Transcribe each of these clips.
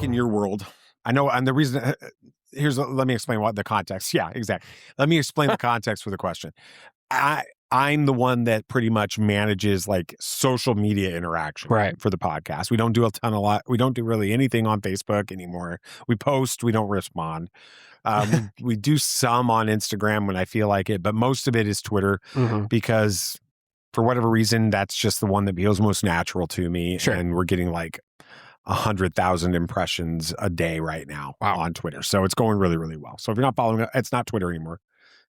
in your world, I know, and the reason let me explain what the context. Yeah, exactly. Let me explain the context for the question. I'm the one that pretty much manages like social media interaction for the podcast. We don't do we don't do really anything on Facebook anymore. We post, we don't respond. We do some on Instagram when I feel like it, but most of it is Twitter because for whatever reason, that's just the one that feels most natural to me. Sure. And we're getting like 100,000 impressions a day right now on Twitter. So it's going really, really well. So if you're not following, it's not Twitter anymore.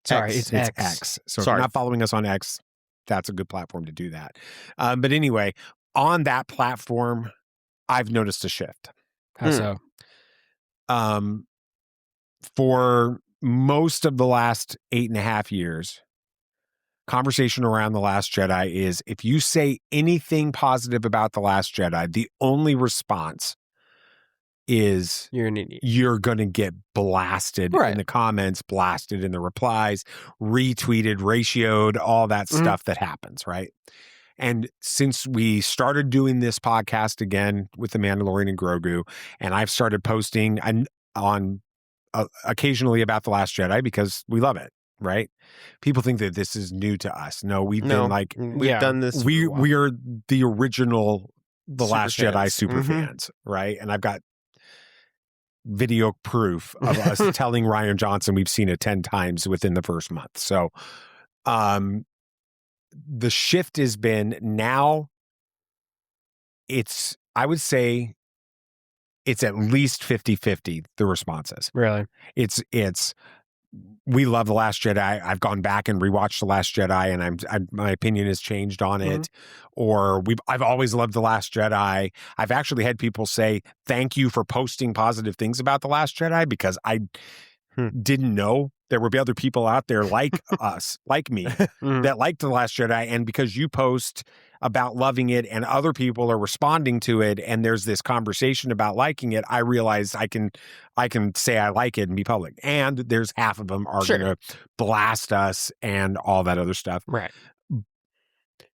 It's X. So if you're not following us on X, that's a good platform to do that. But anyway, on that platform, I've noticed a shift. How so? For most of the last 8.5 years, conversation around The Last Jedi is if you say anything positive about The Last Jedi, the only response is you're an idiot. You're going to get blasted in the comments, blasted in the replies, retweeted, ratioed, all that stuff that happens, right? And since we started doing this podcast again with The Mandalorian and Grogu, and I've started posting on occasionally about The Last Jedi because we love it, right? People think that this is new to us. No, we've done this. We are the original The Last Jedi super fans, right? And I've got video proof of us telling Rian Johnson we've seen it 10 times within the first month. So the shift has been now I would say it's at least 50-50, the responses. Really? It's we love The Last Jedi. I've gone back and rewatched The Last Jedi, and my opinion has changed on it. Or I've always loved The Last Jedi. I've actually had people say, thank you for posting positive things about The Last Jedi because I didn't know there would be other people out there like us, like me, that liked The Last Jedi. And because you post about loving it and other people are responding to it and there's this conversation about liking it, I realize I can say I like it and be public. And there's half of them are going to blast us and all that other stuff. Right.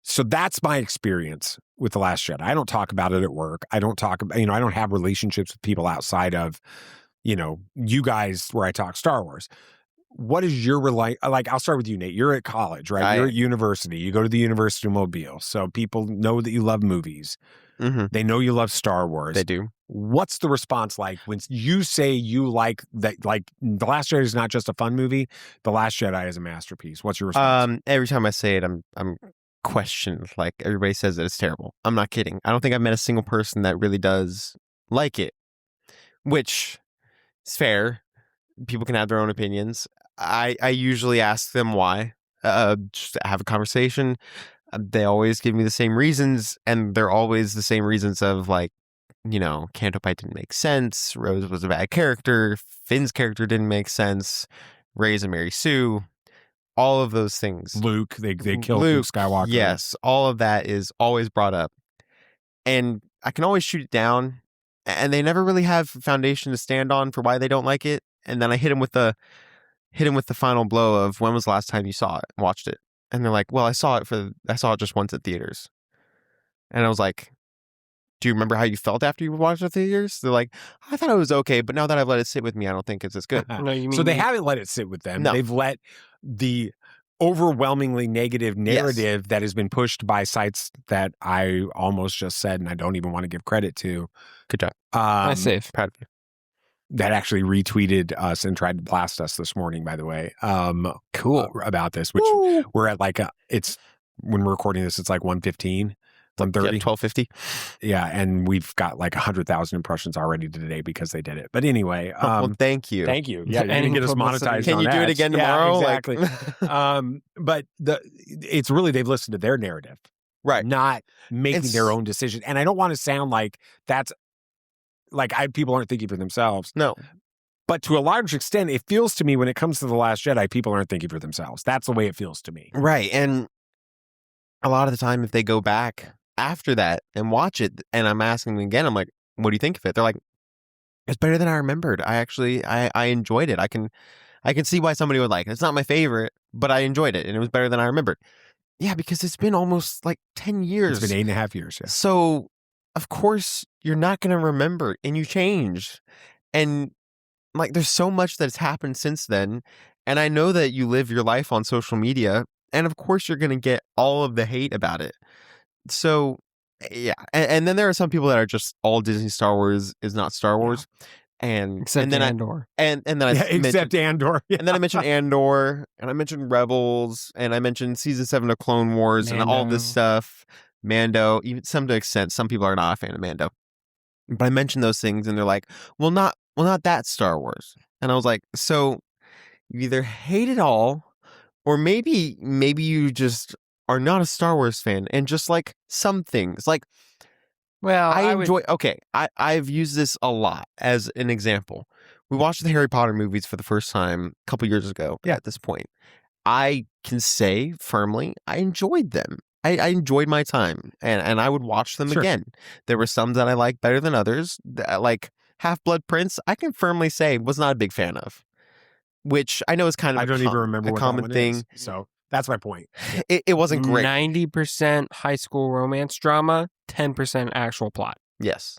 So that's my experience with The Last Jedi. I don't talk about it at work. I don't talk about, I don't have relationships with people outside of, you guys where I talk Star Wars. What is your I'll start with you, Nate. You're at college, right? You're at university. You go to the University of Mobile. So people know that you love movies. They know you love Star Wars. They do. What's the response like when you say you like that? Like The Last Jedi is not just a fun movie. The Last Jedi is a masterpiece. What's your response? Every time I say it, I'm questioned. Like everybody says that it's terrible. I'm not kidding. I don't think I've met a single person that really does like it, which is fair. People can have their own opinions. I usually ask them why, just to have a conversation. They always give me the same reasons, and they're always the same reasons of like, Canto Bight didn't make sense, Rose was a bad character, Finn's character didn't make sense, Rey's a Mary Sue, all of those things. Luke, they killed Luke Skywalker. Yes, all of that is always brought up. And I can always shoot it down, and they never really have a foundation to stand on for why they don't like it. And then I hit him with the final blow of when was the last time you saw it, watched it? And they're like, well, I saw it just once at theaters. And I was like, do you remember how you felt after you watched it at theaters? They're like, I thought it was okay, but now that I've let it sit with me, I don't think it's as good. So they haven't let it sit with them. No. They've let the overwhelmingly negative narrative that has been pushed by sites that I almost just said, and I don't even want to give credit to. Good job. Nice save. Proud of you. That actually retweeted us and tried to blast us this morning, by the way. Cool. About this, which we're at when we're recording this, it's like 1:15, 1:30. Yeah, 12:50. Yeah, and we've got like 100,000 impressions already today because they did it. But anyway. Well, thank you. Thank you. Yeah, and get us monetized. Can you do it again tomorrow? Yeah, exactly. But it's really, they've listened to their narrative. Right. Not making their own decision. And I don't want to sound like that's people aren't thinking for themselves. No. But to a large extent, it feels to me when it comes to The Last Jedi, people aren't thinking for themselves. That's the way it feels to me. Right. And a lot of the time, if they go back after that and watch it, and I'm asking them again, I'm like, what do you think of it? They're like, it's better than I remembered. I enjoyed it. I can see why somebody would like it. It's not my favorite, but I enjoyed it, and it was better than I remembered. Yeah, because it's been almost like 10 years. It's been 8.5 years. Yeah. So of course you're not going to remember and you change. And like, there's so much that's happened since then. And I know that you live your life on social media, and of course you're going to get all of the hate about it. So yeah. And then there are some people that are just all Disney Star Wars is not Star Wars. And Except then Andor. And then I except Andor. And then I mentioned Andor, and I mentioned Rebels, and I mentioned season 7 of Clone Wars, and all this stuff. Mando, even some to extent. Some people are not a fan of Mando, but I mentioned those things, and they're like, "Well, not that Star Wars." And I was like, "So you either hate it all, or maybe you just are not a Star Wars fan, and just like some things, like." Well, I enjoy. Okay, I've used this a lot as an example. We watched the Harry Potter movies for the first time a couple years ago. Yeah. At this point, I can say firmly I enjoyed them. I enjoyed my time, and I would watch them again. There were some that I liked better than others. Like Half-Blood Prince, I can firmly say was not a big fan of. Which I know is kind of I don't even remember a what common that one thing. is, so that's my point. It wasn't great. 90% high school romance drama, 10% actual plot. Yes.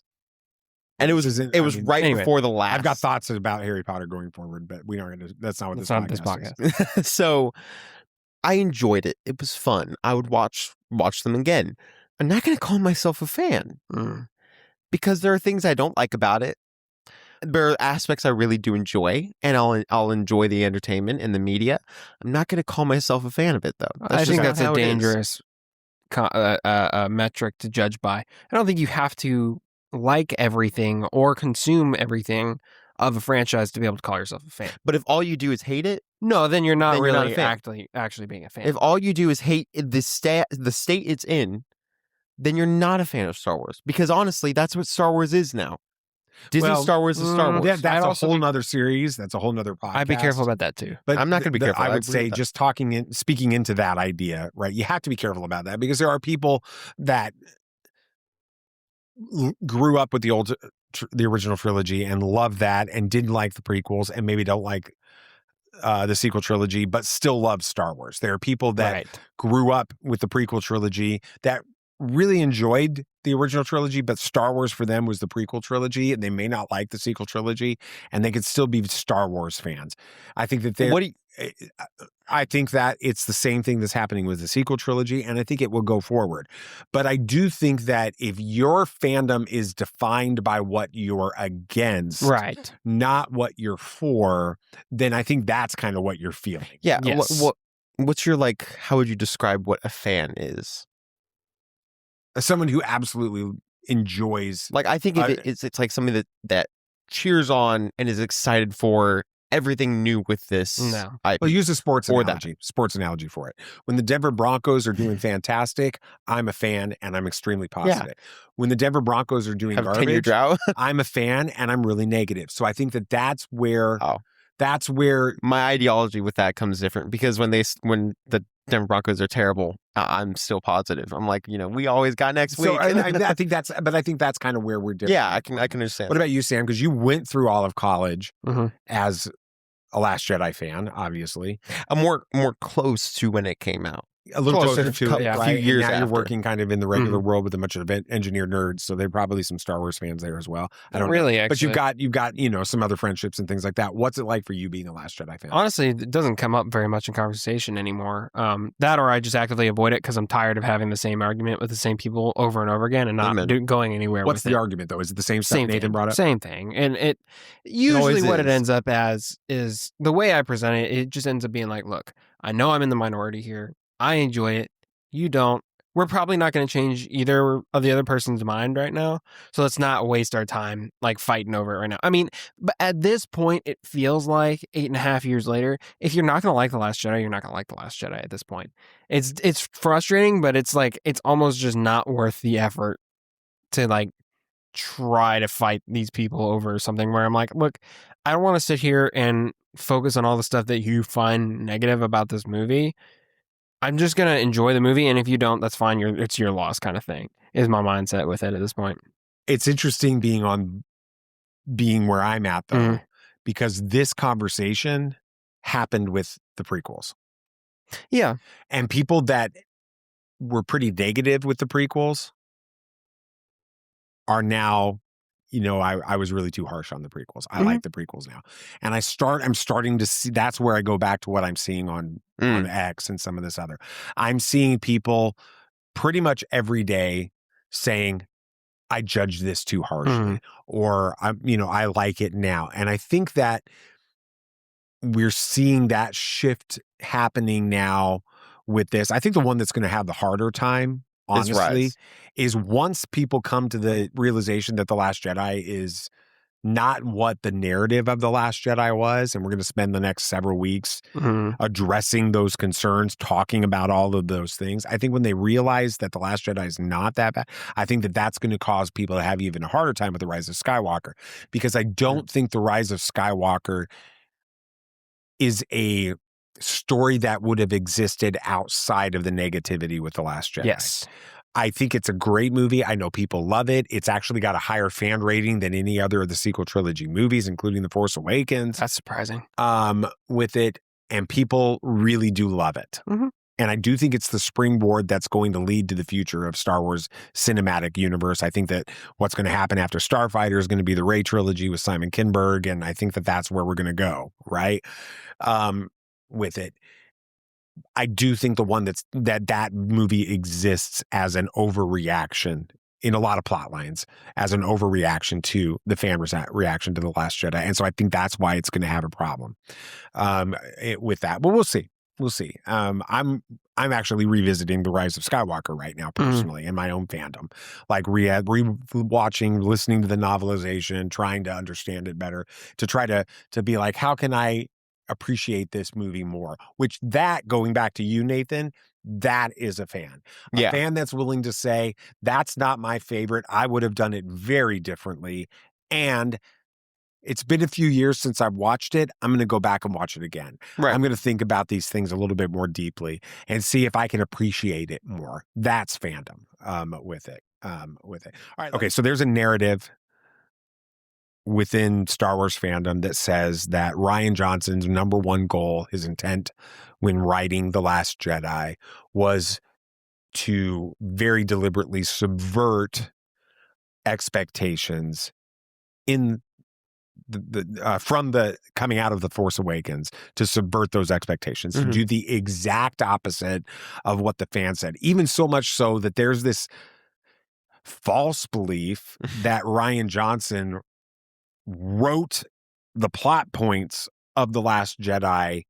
And it was right before the last. I've got thoughts about Harry Potter going forward, but we aren't going to. That's not what this podcast is. So I enjoyed it. It was fun. I would watch them again. I'm not going to call myself a fan because there are things I don't like about it. There are aspects I really do enjoy, and I'll enjoy the entertainment and the media. I'm not going to call myself a fan of it, though. I think that's a dangerous metric to judge by. I don't think you have to like everything or consume everything of a franchise to be able to call yourself a fan. But if all you do is hate it, no, then you're not then really you're not actually being a fan. If all you do is hate the state it's in, then you're not a fan of Star Wars. Because honestly, that's what Star Wars is now. Disney Star Wars is Star Wars. Yeah, that's a whole nother series. That's a whole nother podcast. I'd be careful about that too. But I'm not going to be careful. I would say just speaking into that idea, right? You have to be careful about that because there are people that grew up with the original trilogy and love that and didn't like the prequels and maybe don't like the sequel trilogy, but still love Star Wars. There are people that grew up with the prequel trilogy that really enjoyed the original trilogy, but Star Wars for them was the prequel trilogy, and they may not like the sequel trilogy, and they could still be Star Wars fans. I think that I think that it's the same thing that's happening with the sequel trilogy, and I think it will go forward. But I do think that if your fandom is defined by what you're against, right, not what you're for, then I think that's kind of what you're feeling. Yeah. Yes. What's your, like, how would you describe what a fan is? Someone who absolutely enjoys, like, I think it's like somebody that cheers on and is excited for everything new with this. No, well, use a sports analogy for it. When the Denver Broncos are doing fantastic, I'm a fan and I'm extremely positive. Yeah. When the Denver Broncos are doing garbage, I'm a fan and I'm really negative. So I think that's where my ideology with that comes different, because when the Denver Broncos are terrible, I'm still positive. I'm like, we always got next week. I think that's kind of where we're different. Yeah, I can understand. What about you, Sam? Because you went through all of college as a Last Jedi fan, obviously. I'm more close to when it came out. A little closer to it, a few years now after. You're working kind of in the regular world with a bunch of engineer nerds, so there are probably some Star Wars fans there as well. I don't really know. actually. But you've got some other friendships and things like that. What's it like for you being a Last Jedi fan? Honestly, it doesn't come up very much in conversation anymore. That or I just actively avoid it because I'm tired of having the same argument with the same people over and over again and not going anywhere. What's the argument though? Is it the same stuff Nathan brought up? Same thing, and it usually what it ends up as is the way I present it. It just ends up being like, look, I know I'm in the minority here. I enjoy it. You don't. We're probably not going to change either of the other person's mind right now. So let's not waste our time like fighting over it right now. I mean, but at this point, it feels like 8.5 years later, if you're not going to like The Last Jedi, you're not going to like The Last Jedi at this point. It's frustrating, but it's like, it's almost just not worth the effort to like try to fight these people over something where I'm like, look, I don't want to sit here and focus on all the stuff that you find negative about this movie. I'm just going to enjoy the movie, and if you don't, that's fine. It's your loss kind of thing, is my mindset with it at this point. It's interesting being where I'm at, though, because this conversation happened with the prequels. Yeah. And people that were pretty negative with the prequels are now, I was really too harsh on the prequels. I like the prequels now. And I'm starting to see, that's where I go back to what I'm seeing on X and some of this other. I'm seeing people pretty much every day saying, I judge this too harshly, or I like it now. And I think that we're seeing that shift happening now with this. I think the one that's going to have the harder time, honestly, is once people come to the realization that The Last Jedi is not what the narrative of The Last Jedi was, and we're going to spend the next several weeks addressing those concerns, talking about all of those things. I think when they realize that The Last Jedi is not that bad, I think that that's going to cause people to have even a harder time with The Rise of Skywalker, because I don't think The Rise of Skywalker is a story that would have existed outside of the negativity with The Last Jedi. Yes. I think it's a great movie. I know people love it. It's actually got a higher fan rating than any other of the sequel trilogy movies, including The Force Awakens. That's surprising. With it, and people really do love it. And I do think it's the springboard that's going to lead to the future of Star Wars cinematic universe. I think that what's going to happen after Starfighter is going to be the Rey trilogy with Simon Kinberg, and I think that that's where we're going to go, right? With it. I do think the one that movie exists as an overreaction in a lot of plot lines, as an overreaction to the fan reaction to The Last Jedi. And so I think that's why it's going to have a problem with that. But we'll see. We'll see. I'm actually revisiting The Rise of Skywalker right now, personally, in my own fandom. Like rewatching, listening to the novelization, trying to understand it better, to try to be like, how can I appreciate this movie more? Which going back to you, Nathan, that is a fan. A fan that's willing to say, that's not my favorite. I would have done it very differently. And it's been a few years since I've watched it. I'm going to go back and watch it again. Right. I'm going to think about these things a little bit more deeply and see if I can appreciate it more. That's fandom with it. All right. Okay. So there's a narrative within Star Wars fandom that says that Rian Johnson's number one goal, his intent when writing The Last Jedi, was to very deliberately subvert expectations in from the coming out of The Force Awakens, to subvert those expectations, to do the exact opposite of what the fans said. Even so much so that there's this false belief that Rian Johnson wrote the plot points of The Last Jedi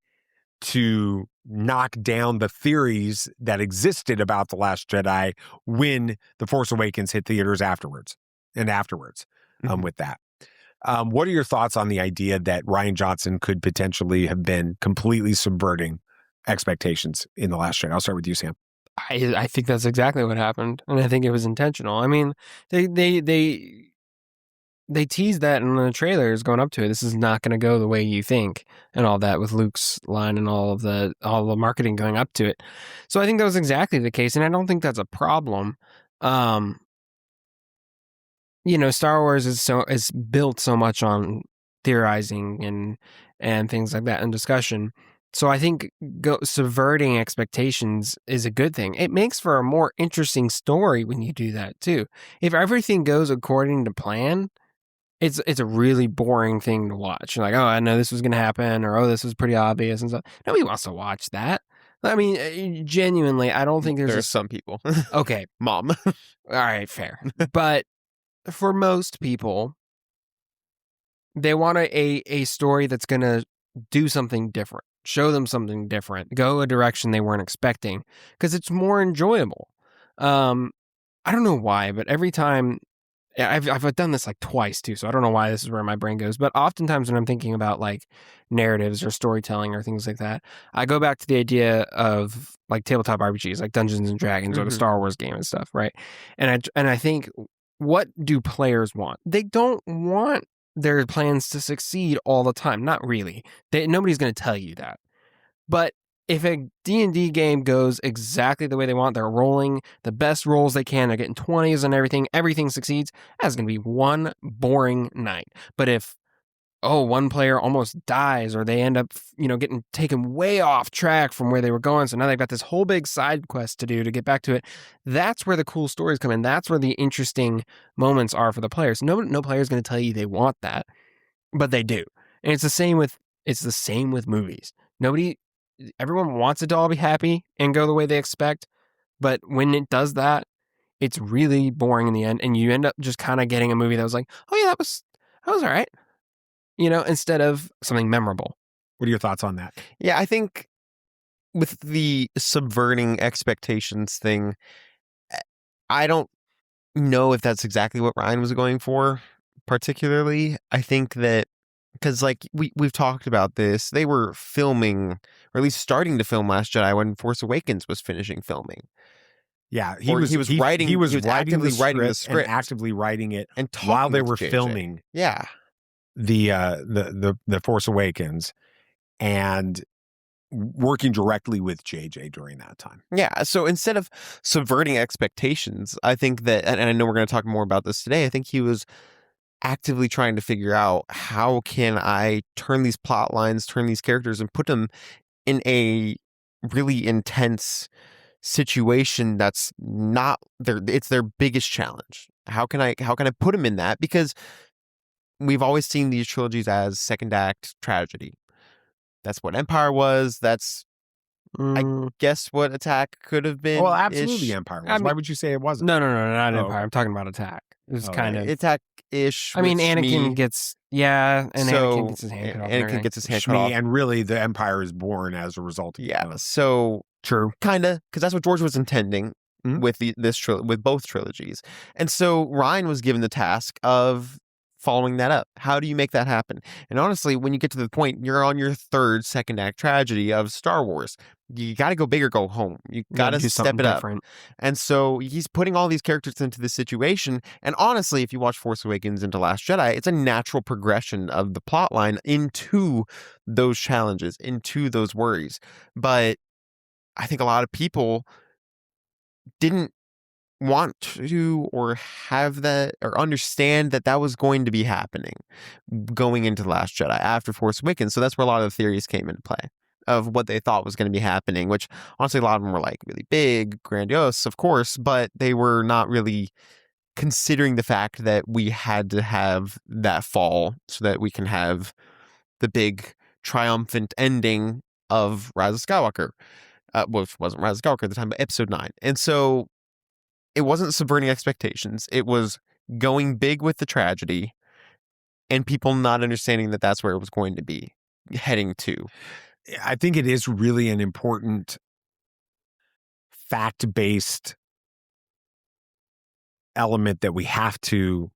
to knock down the theories that existed about The Last Jedi when The Force Awakens hit theaters afterwards with that. What are your thoughts on the idea that Rian Johnson could potentially have been completely subverting expectations in The Last Jedi? I'll start with you, Sam. I think that's exactly what happened, and I think it was intentional. I mean, they teased that in the trailers going up to it. This is not going to go the way you think, and all that with Luke's line and all the marketing going up to it. So I think that was exactly the case, and I don't think that's a problem. Star Wars is built so much on theorizing and things like that and discussion. So I think subverting expectations is a good thing. It makes for a more interesting story when you do that too. If everything goes according to plan, it's a really boring thing to watch. You're like, oh, I know this was going to happen, or oh, this was pretty obvious and stuff. Nobody wants to watch that. I mean, genuinely, I don't think there's some people. Okay, Mom. All right, fair. But for most people, they want a story that's going to do something different, show them something different, go a direction they weren't expecting, because it's more enjoyable. I don't know why, but every time, I've done this like twice too, so I don't know why this is where my brain goes, but oftentimes when I'm thinking about like narratives or storytelling or things like that, I go back to the idea of like tabletop RPGs, like Dungeons and Dragons or the Star Wars game and stuff, right? And I think, what do players want? They don't want their plans to succeed all the time. Not really. Nobody's going to tell you that. But if a D&D game goes exactly the way they want, they're rolling the best rolls they can, they're getting 20s and everything succeeds, that's going to be one boring night. But if one player almost dies, or they end up, getting taken way off track from where they were going. So now they've got this whole big side quest to do to get back to it. That's where the cool stories come in. That's where the interesting moments are for the players. No player is going to tell you they want that, but they do. And it's the same with movies. Everyone wants it to all be happy and go the way they expect, but when it does that, it's really boring in the end, and you end up just kind of getting a movie that was like, oh yeah, that was all right, instead of something memorable. What are your thoughts on that? Yeah, I think with the subverting expectations thing, I don't know if that's exactly what Rian was going for, particularly. I think that because we've talked about this, they were filming, or at least starting to film Last Jedi when Force Awakens was finishing filming. Yeah, he was actively writing the script and actively writing it and while they were filming. Yeah, the Force Awakens, and working directly with JJ during that time. Yeah, so instead of subverting expectations, I think that, and I know we're going to talk more about this today, I think he was actively trying to figure out, how can I turn these plot lines, turn these characters, and put them in a really intense situation that's not it's their biggest challenge. How can I put them in that? Because we've always seen these trilogies as second act tragedy. That's what Empire was. That's I guess what Attack could have been. Well, absolutely Empire was. Why would you say it wasn't? No, not Empire. I'm talking about Attack. It was kind of Attack-ish. I mean, Anakin gets Anakin gets his hand cut off. Anakin gets his hand cut off. And really, the Empire is born as a result of that. So true. Kind of, because that's what George was intending with with both trilogies. And so Rian was given the task of following that up. How do you make that happen? And honestly, when you get to the point, you're on your third second act tragedy of Star Wars. You got to go big or go home. You got to step it up. And so he's putting all these characters into this situation. And honestly, if you watch Force Awakens into Last Jedi, it's a natural progression of the plot line into those challenges, into those worries. But I think a lot of people didn't want to or have that or understand that was going to be happening going into The Last Jedi after Force Awakens. So that's where a lot of the theories came into play of what they thought was going to be happening, which honestly a lot of them were really big, grandiose, of course, but they were not really considering the fact that we had to have that fall so that we can have the big triumphant ending of Rise of Skywalker, which wasn't Rise of Skywalker at the time, but Episode 9. And so it wasn't subverting expectations. It was going big with the tragedy and people not understanding that that's where it was going to be heading to. I think it is really an important fact-based element that we have to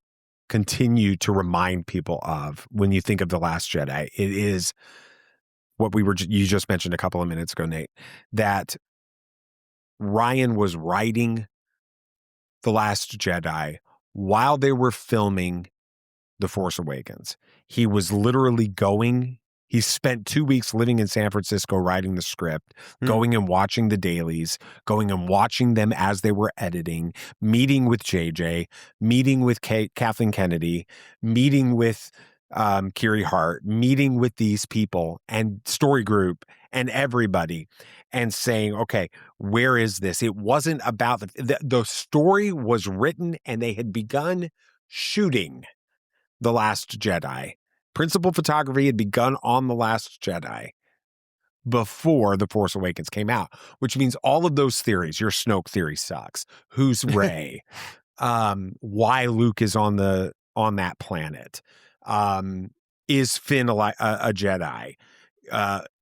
continue to remind people of when you think of The Last Jedi. It is what you just mentioned a couple of minutes ago, Nate, that Rian was writing The Last Jedi while they were filming The Force Awakens. He was literally he spent 2 weeks living in San Francisco writing the script, going and watching the dailies, going and watching them as they were editing, meeting with JJ, meeting with Kathleen Kennedy, meeting with Kiri Hart, meeting with these people and Story Group and everybody, and saying, okay, where is this? It wasn't about the story was written and they had begun shooting The Last Jedi. Principal photography had begun on The Last Jedi before The Force Awakens came out, which means all of those theories, your Snoke theory sucks. Who's Rey? Why Luke is on that planet? Is Finn a Jedi?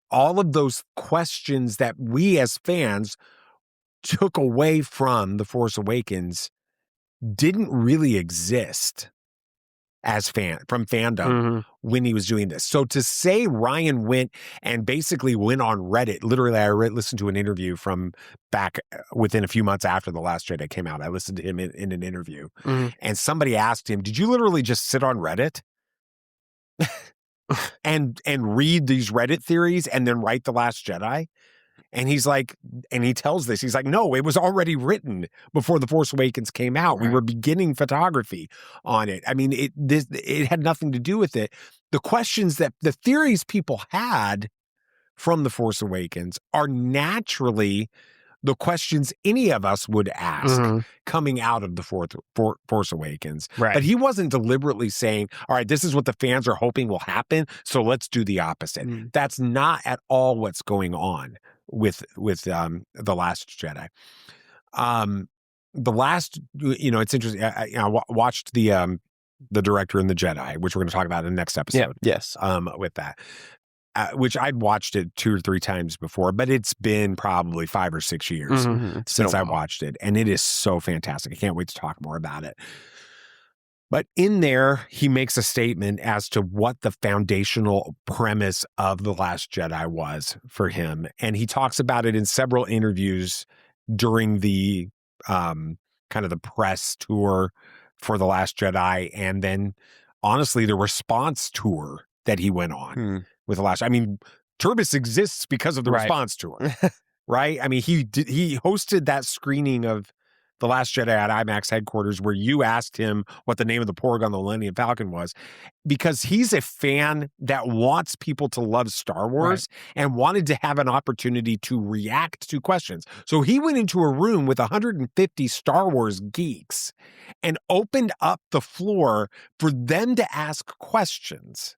All of those questions that we as fans took away from The Force Awakens didn't really exist from fandom when he was doing this. So to say Rian went and basically went on Reddit, literally I listened to an interview from back within a few months after The Last Jedi came out. I listened to him in an interview and somebody asked him, did you literally just sit on Reddit and read these Reddit theories and then write The Last Jedi? And he's like, and he tells this, he's like, no, it was already written before The Force Awakens came out. Right. We were beginning photography on it. I mean, it had nothing to do with it. The questions that the theories people had from The Force Awakens are naturally the questions any of us would ask coming out of the Force Awakens. Right. But he wasn't deliberately saying, all right, this is what the fans are hoping will happen, so let's do the opposite. That's not at all what's going on with The Last Jedi. The last, it's interesting. I watched the Director and the Jedi, which we're going to talk about in the next episode. Yeah. Yes. With that. Which I'd watched it 2 or 3 times before, but it's been probably 5 or 6 years since I watched it. And it is so fantastic. I can't wait to talk more about it. But in there, he makes a statement as to what the foundational premise of The Last Jedi was for him. And he talks about it in several interviews during the kind of the press tour for The Last Jedi. And then, honestly, the response tour that he went on. With The Last, I mean, Turbis exists because of the response tour, right? I mean, he hosted that screening of The Last Jedi at IMAX headquarters where you asked him what the name of the Porg on the Millennium Falcon was, because he's a fan that wants people to love Star Wars and wanted to have an opportunity to react to questions. So he went into a room with 150 Star Wars geeks and opened up the floor for them to ask questions.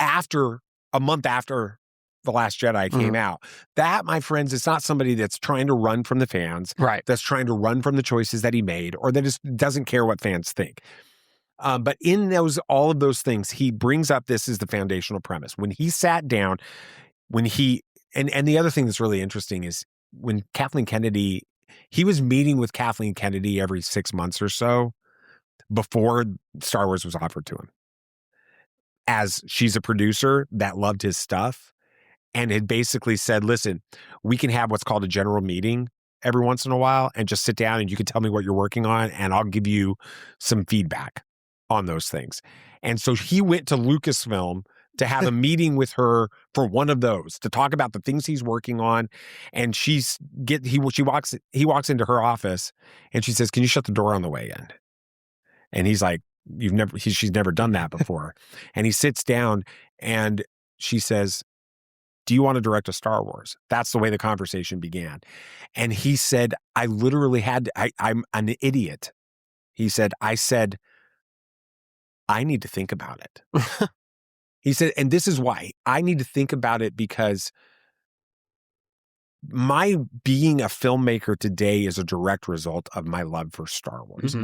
After a month after The Last Jedi came out. That, my friends, is not somebody that's trying to run from the fans, that's trying to run from the choices that he made, or that doesn't care what fans think. But in all of those things, he brings up this as the foundational premise. When he sat down, and the other thing that's really interesting is when Kathleen Kennedy, he was meeting with Kathleen Kennedy every 6 months or so before Star Wars was offered to him. As she's a producer that loved his stuff and had basically said, listen, we can have what's called a general meeting every once in a while and just sit down and you can tell me what you're working on and I'll give you some feedback on those things. And so he went to Lucasfilm to have a meeting with her for one of those, to talk about the things he's working on. And he walks into her office and she says, can you shut the door on the way in? And he's like, she's never done that before. And he sits down and she says, do you want to direct a Star Wars? That's the way the conversation began. And he said, I literally I'm an idiot. He said, I need to think about it. He said, and this is why I need to think about it, because my being a filmmaker today is a direct result of my love for Star Wars.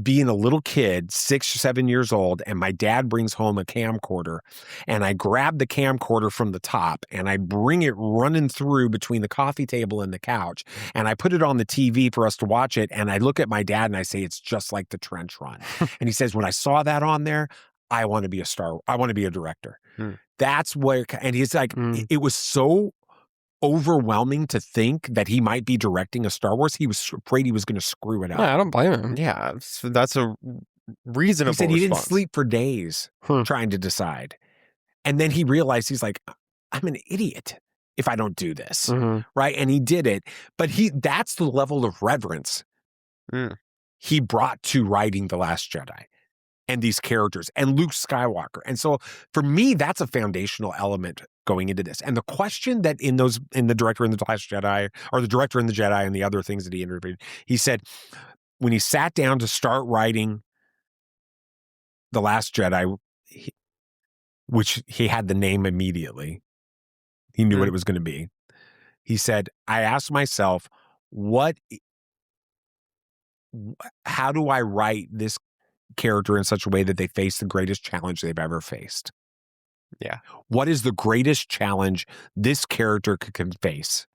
Being a little kid, 6 or 7 years old, and my dad brings home a camcorder, and I grab the camcorder from the top, and I bring it running through between the coffee table and the couch, and I put it on the TV for us to watch it, and I look at my dad and I say, it's just like the trench run. And he says, when I saw that on there, I want to be a director. That's where, and he's like, it was so overwhelming to think that he might be directing a Star Wars. He was afraid he was going to screw it up. Yeah, I don't blame him. Yeah, that's a reasonable He said he response. didn't sleep for days trying to decide. And then he realized, he's like, I'm an idiot if I don't do this. Right? And he did it. But that's the level of reverence he brought to writing The Last Jedi and these characters and Luke Skywalker. And so for me, that's a foundational element going into this. And the question that in the Director and the Last Jedi, or the Director and the Jedi and the other things that he interviewed, he said, when he sat down to start writing The Last Jedi, which he had the name immediately, he knew what it was going to be. He said, I asked myself, how do I write this character in such a way that they face the greatest challenge they've ever faced? Yeah. What is the greatest challenge this character can face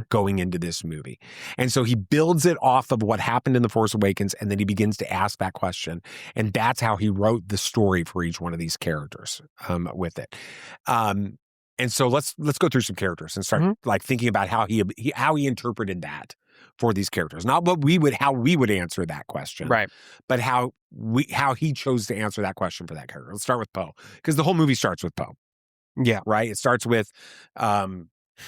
going into this movie? And so he builds it off of what happened in The Force Awakens, and then he begins to ask that question. And that's how he wrote the story for each one of these characters with it. And so let's go through some characters and start like thinking about how he interpreted that for these characters. Not how we would answer that question, right? But how he chose to answer that question for that character. Let's start with Poe, because the whole movie starts with Poe. Yeah, right. It starts with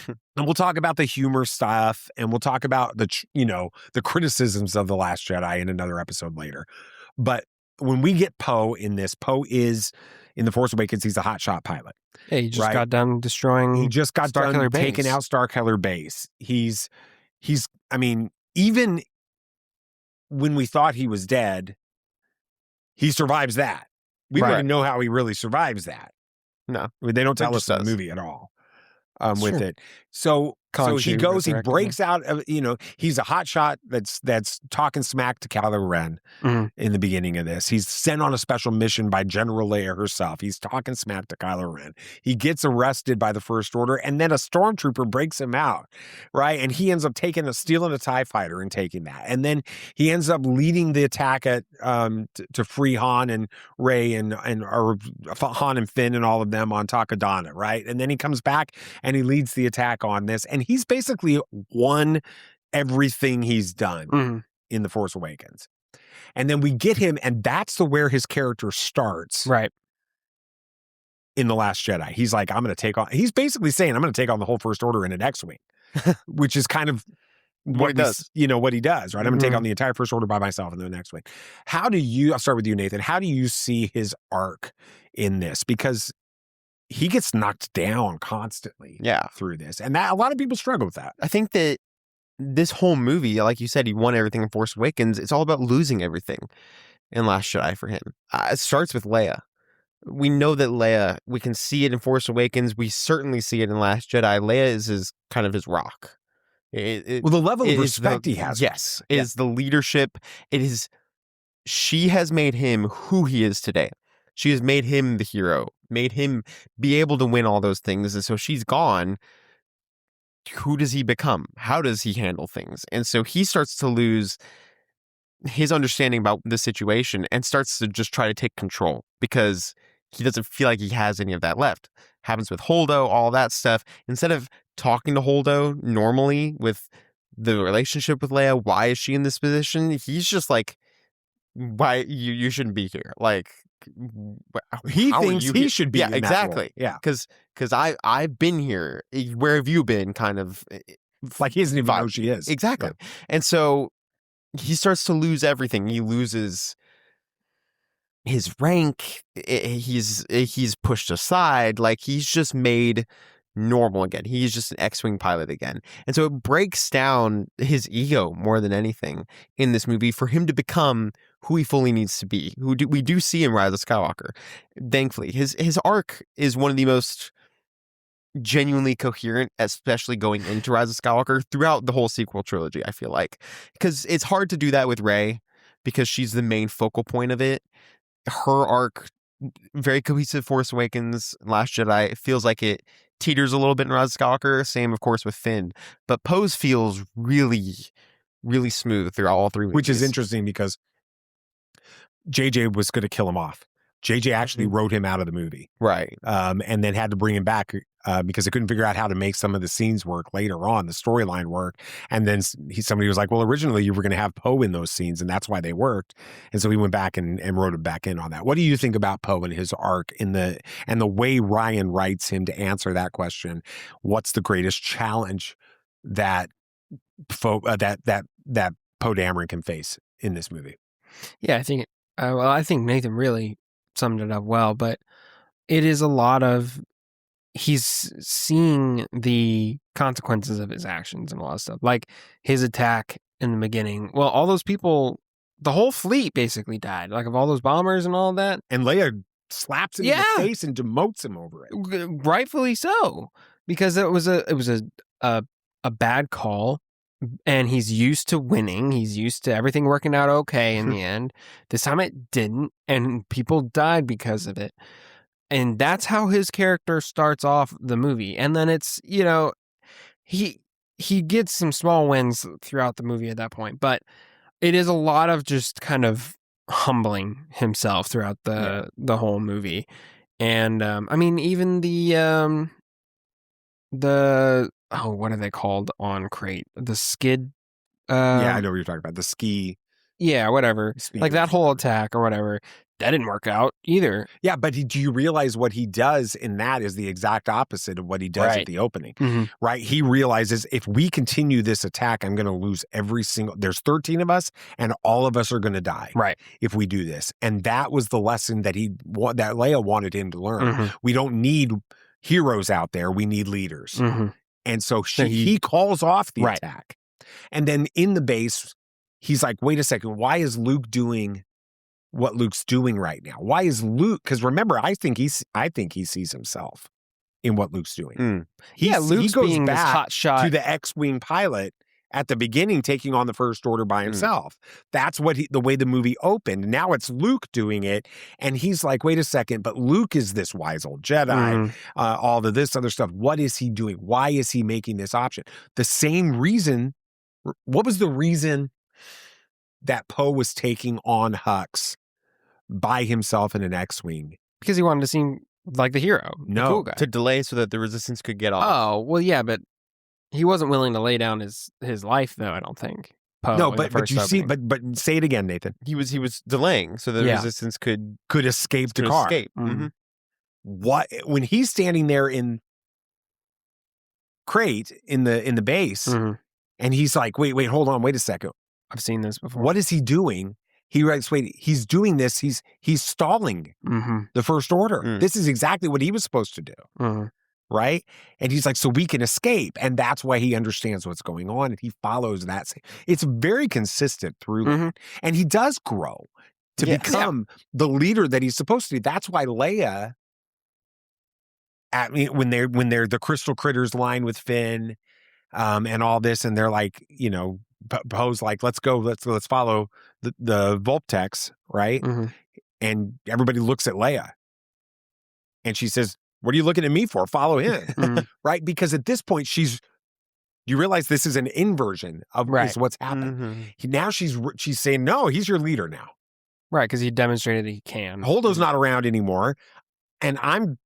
And we'll talk about the humor stuff, and we'll talk about the criticisms of The Last Jedi in another episode later. But when we get Poe in this, Poe is in The Force Awakens. He's a hotshot pilot. Yeah, he just got done destroying. He just got done taking Base. out Starkiller Base. He's. I mean, even when we thought he was dead, he survives that. We don't even know how he really survives that. No, they don't tell us in the movie at all. With it. So he goes, he breaks out of, he's a hotshot that's talking smack to Kylo Ren in the beginning of this. He's sent on a special mission by General Leia herself. He's talking smack to Kylo Ren. He gets arrested by the First Order, and then a stormtrooper breaks him out, right? And he ends up stealing a TIE fighter and taking that. And then he ends up leading the attack at to free Han and Rey and Han and Finn and all of them on Takodana, right? And then he comes back and he leads the attack on this, and he's basically won everything he's done in The Force Awakens. And then we get him, and that's where his character starts. Right. In The Last Jedi. He's like, he's basically saying, I'm going to take on the whole First Order in an X-Wing, which is kind of what he does. What he does, right? I'm going to take on the entire First Order by myself in the next Wing. I'll start with you, Nathan. How do you see his arc in this? Because he gets knocked down constantly through this. And that a lot of people struggle with that. I think that this whole movie, like you said, he won everything in Force Awakens. It's all about losing everything in Last Jedi for him. It starts with Leia. We know that Leia, we can see it in Force Awakens. We certainly see it in Last Jedi. Leia is his rock. The level of respect he has. Yes. Is the leadership. She has made him who he is today. She has made him the hero, made him be able to win all those things. And so she's gone. Who does he become? How does he handle things? And so he starts to lose his understanding about the situation and starts to just try to take control because he doesn't feel like he has any of that left. Happens with Holdo, all that stuff. Instead of talking to Holdo normally with the relationship with Leia, why is she in this position? He's just like, why you shouldn't be here. Like, he thinks he should be. Yeah, in exactly. That role. Yeah, because I've been here. Where have you been? Kind of like he doesn't even know she is. Exactly. Yeah. And so he starts to lose everything. He loses his rank. He's pushed aside. Like he's just made normal again. He's just an X-Wing pilot again. And so it breaks down his ego more than anything in this movie for him to become who he fully needs to be. We do see in Rise of Skywalker. Thankfully, his arc is one of the most genuinely coherent, especially going into Rise of Skywalker throughout the whole sequel trilogy, I feel like. Because it's hard to do that with Rey because she's the main focal point of it. Her arc, very cohesive. Force Awakens, Last Jedi, it feels like it teeters a little bit in Rise of Skywalker. Same, of course, with Finn. But Poe's feels really, really smooth throughout all three movies. Which is interesting because JJ was going to kill him off. JJ actually wrote him out of the movie. Right. And then had to bring him back because they couldn't figure out how to make some of the scenes work later on, the storyline work. And then somebody was like, well, originally you were going to have Poe in those scenes, and that's why they worked. And so he went back and wrote him back in on that. What do you think about Poe and his arc and the way Rian writes him to answer that question? What's the greatest challenge that Poe Dameron can face in this movie? Yeah, I think Nathan really summed it up well, but it is a lot of he's seeing the consequences of his actions and a lot of stuff. Like his attack in the beginning. Well, all those people, the whole fleet basically died. Like of all those bombers and all of that. And Leia slaps him in the face and demotes him over it. Rightfully so. Because it was a bad call. And he's used to winning. He's used to everything working out okay in the end. This time it didn't, and people died because of it. And that's how his character starts off the movie. And then it's, he gets some small wins throughout the movie at that point. But it is a lot of just kind of humbling himself throughout the whole movie. And even the what are they called on Crate? The skid. Yeah, I know what you're talking about. The ski. Yeah, whatever. Like that whole attack or whatever. that didn't work out either. Yeah, but do you realize what he does in that is the exact opposite of what he does at the opening, right? He realizes if we continue this attack, I'm going to lose every single, there's 13 of us and all of us are going to die if we do this. And that was the lesson that that Leia wanted him to learn. We don't need heroes out there. We need leaders. And so he calls off the attack. And then in the base, he's like, wait a second, why is Luke doing what Luke's doing right now? Why is Luke? Because remember, I think he sees himself in what Luke's doing. Luke's he goes being back this hot shot to the X-wing pilot at the beginning, taking on the First Order by himself. That's what the way the movie opened. Now it's Luke doing it, and he's like, wait a second, but Luke is this wise old Jedi. All of this other stuff. What is he doing? Why is he making this option? The same reason. What was the reason that Poe was taking on Hux by himself in an X-wing? Because he wanted to seem like the hero, the cool guy. To delay so that the resistance could get off. Oh, well, yeah, but he wasn't willing to lay down his life, though, I don't think. Poe, no, but you see, but say it again, Nathan. He was delaying so the resistance could escape the car. What when he's standing there in crate in the base, and he's like, wait, hold on, wait a second. I've seen this before. What is he doing? He writes, wait, he's doing this. He's stalling the First Order. This is exactly what he was supposed to do. Right? And he's like, so we can escape. And that's why he understands what's going on. And he follows that. It's very consistent through. And he does grow to become the leader that he's supposed to be. That's why Leia, when they're the crystal critters line with Finn and all this, and they're like, Poe's like, let's go, let's follow the Volptex, right? And everybody looks at Leia. And she says, what are you looking at me for? Follow him, right? Because at this point, you realize this is an inversion of what's happened. Now she's saying, no, he's your leader now. Right, because he demonstrated that he can. Holdo's not around anymore, and I'm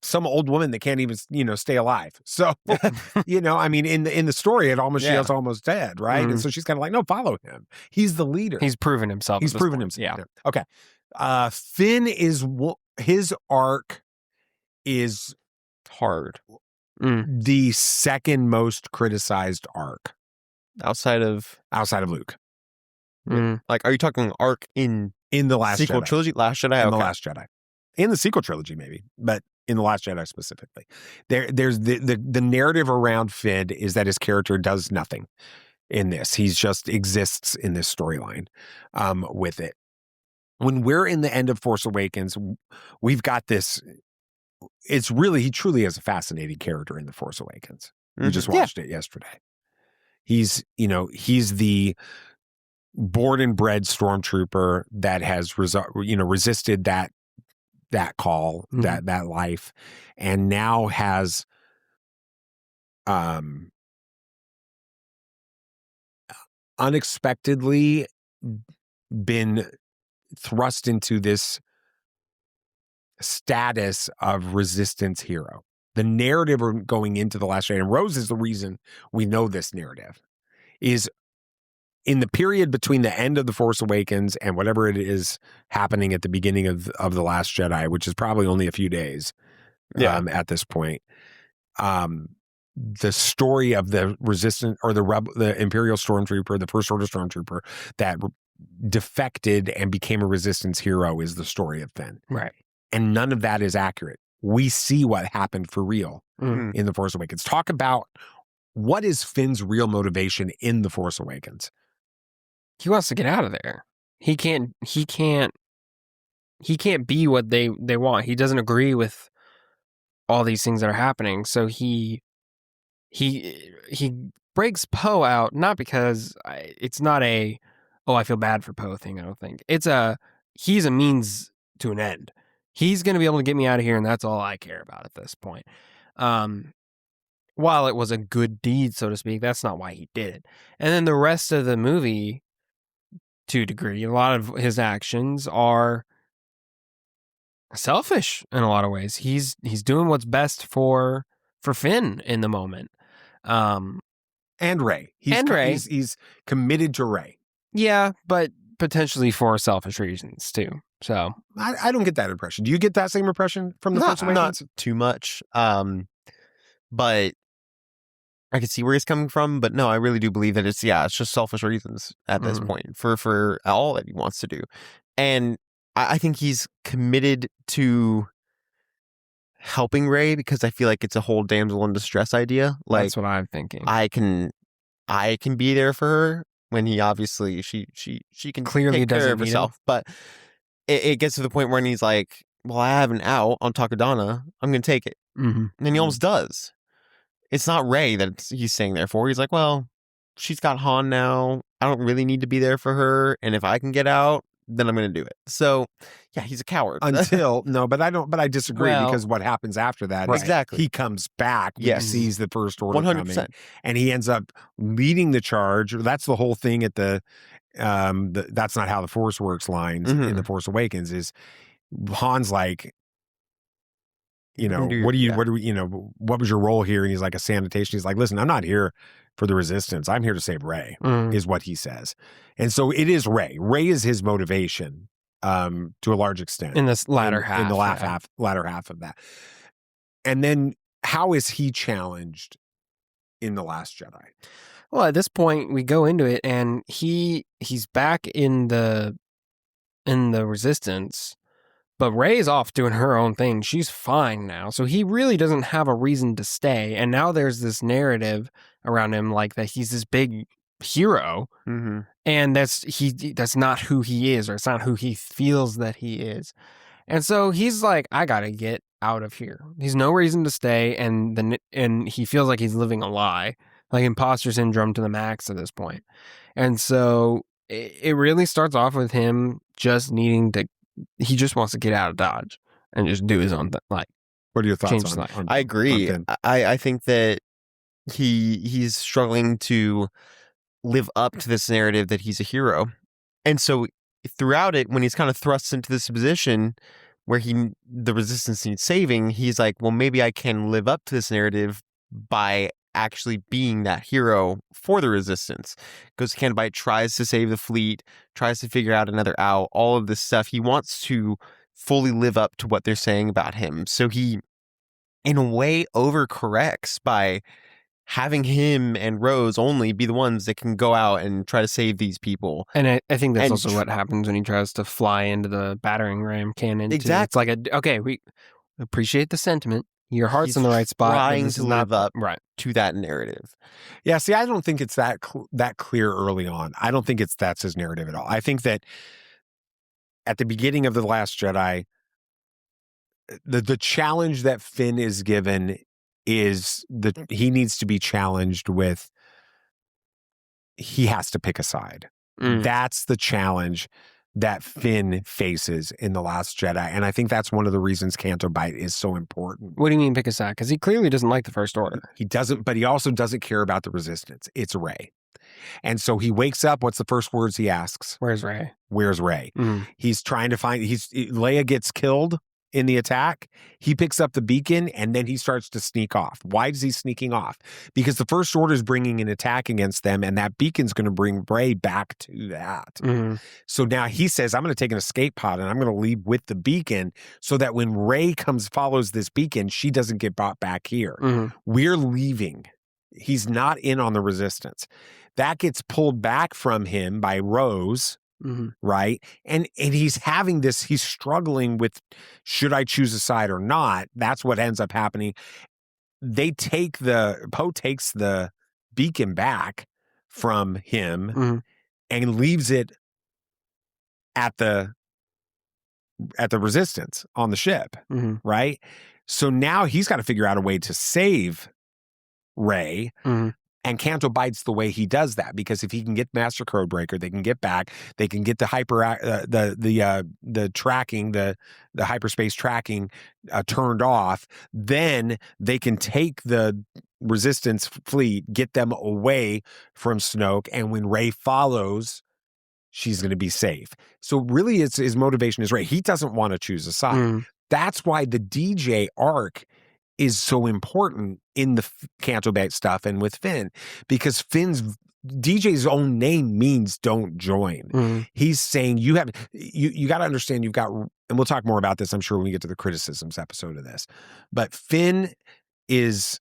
some old woman that can't even, stay alive. So, I mean, in the story, she was almost dead, right? And so she's kind of like, no, follow him. He's the leader. He's proven himself. He's proven himself. Yeah. Okay. Finn his arc is hard. The second most criticized arc outside of Luke. Like, are you talking arc in the Last sequel Jedi. Trilogy? Last Jedi? In the Last Jedi. In the sequel trilogy, maybe, but in the Last Jedi specifically, there's the narrative around Finn is that his character does nothing in this. He just exists in this storyline with it. When we're in the end of Force Awakens, we've got this. He truly is a fascinating character in The Force Awakens. We just watched it yesterday. He's the born and bred stormtrooper that has resisted that call, that life, and now has unexpectedly been thrust into this status of resistance hero. The narrative going into The Last Jedi, and Rose is the reason we know this narrative, is in the period between the end of The Force Awakens and whatever it is happening at the beginning of The Last Jedi, which is probably only a few days at this point. The story of the resistance or the Imperial Stormtrooper, the First Order Stormtrooper that defected and became a resistance hero is the story of Finn. Right. And none of that is accurate. We see what happened for real in The Force Awakens. Talk about what is Finn's real motivation in The Force Awakens. He wants to get out of there. He can't be what they want. He doesn't agree with all these things that are happening. So he breaks Poe out, not because it's not I feel bad for Poe thing, I don't think. He's a means to an end. He's going to be able to get me out of here, and that's all I care about at this point. While it was a good deed, so to speak, that's not why he did it. And then the rest of the movie, to a degree, a lot of his actions are selfish in a lot of ways. He's doing what's best for Finn in the moment. And Rey. He's committed to Rey. Yeah, but potentially for selfish reasons too. So I don't get that impression. Do you get that same impression from the Force Awakens? Not too much. But I can see where he's coming from. But no, I really do believe that it's just selfish reasons at this point for all that he wants to do. And I think he's committed to helping Rey because I feel like it's a whole damsel in distress idea. Like, that's what I'm thinking. I can be there for her when he obviously she can Clearly take care doesn't of need herself. But it gets to the point where he's like, well, I have an out on Takodana. I'm going to take it. And then he almost does. It's not Rey that he's staying there for. He's like, well, she's got Han now. I don't really need to be there for her. And if I can get out, then I'm going to do it. So, yeah, he's a coward. But I disagree because what happens after that is exactly. he comes back when he sees the First Order 100%. coming, and he ends up leading the charge. That's the whole thing at the that's not how the Force works lines in The Force Awakens is Han's like, what was your role here? And he's like a sanitation. He's like, listen, I'm not here for the Resistance. I'm here to save Rey, is what he says. And so it is Rey. Rey is his motivation to a large extent. In this latter half. In the latter half of that. And then how is he challenged in The Last Jedi? Well, at this point, we go into it, and he's back in the Resistance, but Rey's off doing her own thing. She's fine now, so he really doesn't have a reason to stay. And now there's this narrative around him, like that he's this big hero, and that's not who he is, or it's not who he feels that he is. And so he's like, I gotta get out of here. He's no reason to stay, and he feels like he's living a lie. Like imposter syndrome to the max at this point. And so it really starts off with him just he just wants to get out of Dodge and just do his own thing. Like, what are your thoughts on I agree. I think that he's struggling to live up to this narrative that he's a hero. And so throughout it, when he's kind of thrust into this position where the Resistance needs saving, he's like, well, maybe I can live up to this narrative by actually being that hero for the Resistance. Goes to Canto Bight, tries to save the fleet, tries to figure out another out, all of this stuff. He wants to fully live up to what they're saying about him. So he, in a way, overcorrects by having him and Rose only be the ones that can go out and try to save these people. And I think that's also what happens when he tries to fly into the battering ram cannon. Exactly. Too. It's like, we appreciate the sentiment. Your heart's in the right spot. Trying to live up to that narrative. Yeah, see, I don't think it's that clear early on. I don't think that's his narrative at all. I think that at the beginning of The Last Jedi, the challenge that Finn is given is that he needs to be challenged with, he has to pick a side. That's the challenge that Finn faces in The Last Jedi. And I think that's one of the reasons Canto Bight is so important. What do you mean pick a side? Because he clearly doesn't like the First Order. He doesn't, but he also doesn't care about the Resistance. It's Rey. And so he wakes up, what's the first words he asks? Where's Rey? Where's Rey? He's trying to find, Leia gets killed in the attack. He picks up the beacon and then he starts to sneak off. Why is he sneaking off? Because the First Order is bringing an attack against them, and that beacon's going to bring Rey back to that. So now he says, I'm going to take an escape pod and I'm going to leave with the beacon so that when Rey follows this beacon, she doesn't get brought back here. We're leaving. He's not in on the Resistance. That gets pulled back from him by Rose. Right. And he's having this, he's struggling with, should I choose a side or not? That's what ends up happening. Poe takes the beacon back from him and leaves it at the Resistance on the ship. Right. So now he's got to figure out a way to save Rey. And Canto Bight's the way he does that, because if he can get Master Codebreaker, they can get back, they can get the tracking, the hyperspace tracking turned off. Then they can take the Resistance fleet, get them away from Snoke, and when Rey follows, she's going to be safe. So really, his motivation is Rey. He doesn't want to choose a side. That's why the DJ arc is so important in the Canto Bight stuff and with Finn, because Finn's DJ's own name means don't join. He's saying you got to understand you've got, and we'll talk more about this, I'm sure, when we get to the criticisms episode of this, but Finn is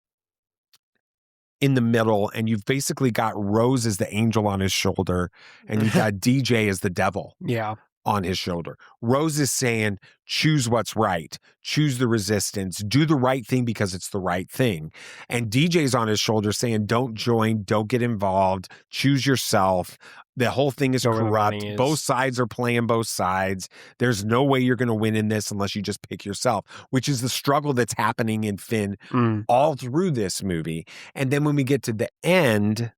in the middle, and you've basically got Rose as the angel on his shoulder, and you've got DJ as the devil on his shoulder. Rose is saying, choose what's right, choose the resistance, do the right thing because it's the right thing. And DJ's on his shoulder saying, don't join, don't get involved, choose yourself. The whole thing is corrupt. Both sides are playing both sides. There's no way you're going to win in this unless you just pick yourself, which is the struggle that's happening in Finn all through this movie. And then when we get to the end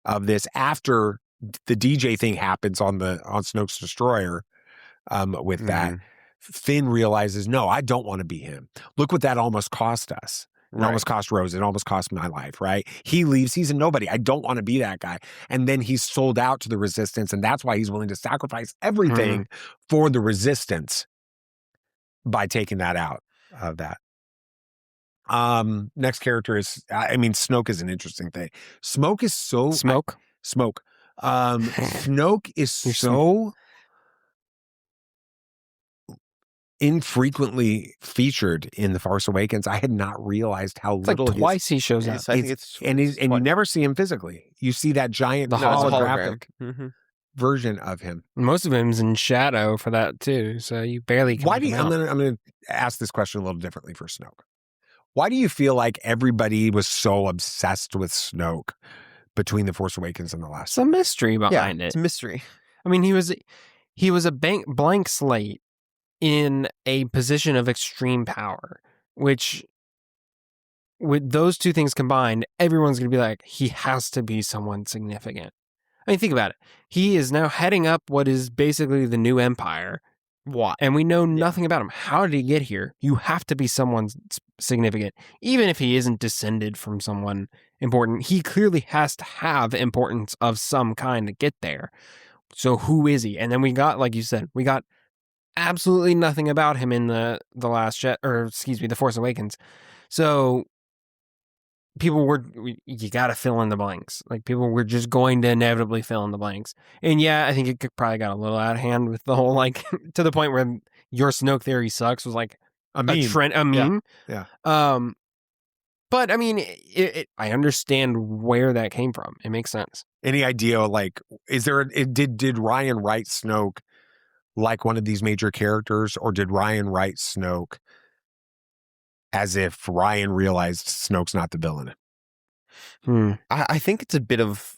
of this, after the DJ thing happens on Snoke's destroyer, with that, Finn realizes, no, I don't want to be him. Look what that almost cost us. It almost cost Rose. It almost cost my life, right? He leaves. He's a nobody. I don't want to be that guy. And then he's sold out to the resistance, and that's why he's willing to sacrifice everything for the resistance by taking that out of that. Next character is, Snoke is an interesting thing. Snoke is so... Snoke? Snoke is so infrequently featured in The Force Awakens. I had not realized how little. Like twice he shows up. I think and you never see him physically. You see that giant holographic version of him. Most of him's in shadow for that too, so you barely. Why do you? I'm going to ask this question a little differently for Snoke. Why do you feel like everybody was so obsessed with Snoke between The Force Awakens and the last? It's a mystery behind it. It's a mystery. I mean, he was a blank slate in a position of extreme power, which, with those two things combined, everyone's going to be like, he has to be someone significant. I mean, think about it. He is now heading up what is basically the new empire. What? And we know nothing about him. How did he get here? You have to be someone significant. Even if he isn't descended from someone important, he clearly has to have importance of some kind to get there. So who is he? And then we got, like you said, we got absolutely nothing about him in the Last Jet, The Force Awakens. So you got to fill in the blanks. Like, people were just going to inevitably fill in the blanks. And yeah, I think it probably got a little out of hand with the whole, like, to the point where your Snoke theory sucks was like a meme. Yeah. But I mean, I understand where that came from. It makes sense. Any idea, like, did Rian write Snoke like one of these major characters, or did Rian write Snoke as if Rian realized Snoke's not the villain? I think it's a bit of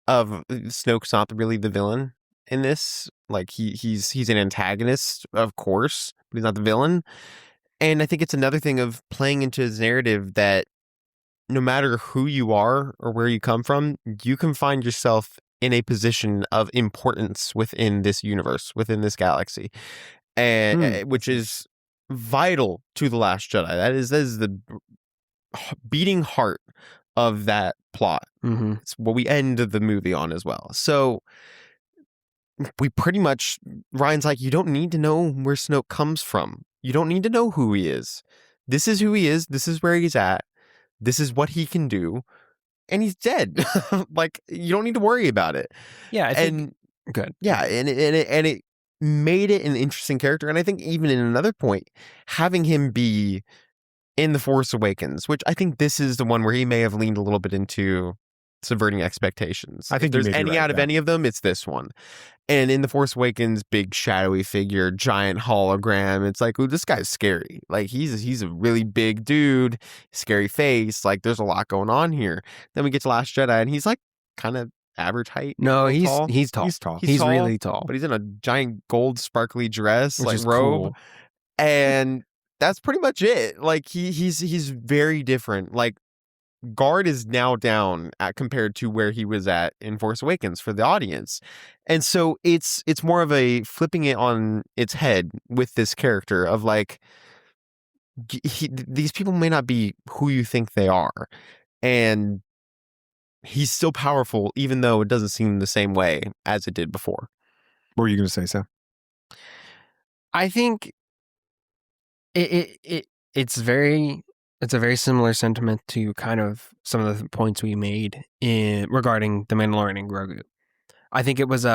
Snoke's not really the villain in this. Like, he's an antagonist, of course, but he's not the villain. And I think it's another thing of playing into his narrative that no matter who you are or where you come from, you can find yourself in a position of importance within this universe, within this galaxy, and which is vital to The Last Jedi. That is the beating heart of that plot. It's what we end the movie on as well. So we pretty much, Ryan's like, you don't need to know where Snoke comes from. You don't need to know who he is. This is who he is. This is where he's at. This is what he can do. And he's dead. Like, you don't need to worry about it. Yeah, I think good. Yeah, and it made it an interesting character. And I think even in another point, having him be in The Force Awakens, which I think this is the one where he may have leaned a little bit into subverting expectations. I think if there's any out of any of them, it's this one. And in The Force Awakens, big shadowy figure, giant hologram. It's like, ooh, this guy's scary. Like, he's a really big dude, scary face. Like, there's a lot going on here. Then we get to Last Jedi, and he's like kind of average height. No, he's tall. He's tall. He's really tall. But he's in a giant gold sparkly dress, which like is robe. cool. And that's pretty much it. Like, he's very different. Like, guard is now down compared to where he was at in Force Awakens for the audience. And so it's more of a flipping it on its head with this character of like, these people may not be who you think they are. And he's still powerful, even though it doesn't seem the same way as it did before. What were you going to say, Sam? I think it's very it's a very similar sentiment to kind of some of the points we made regarding the Mandalorian and Grogu. I think it was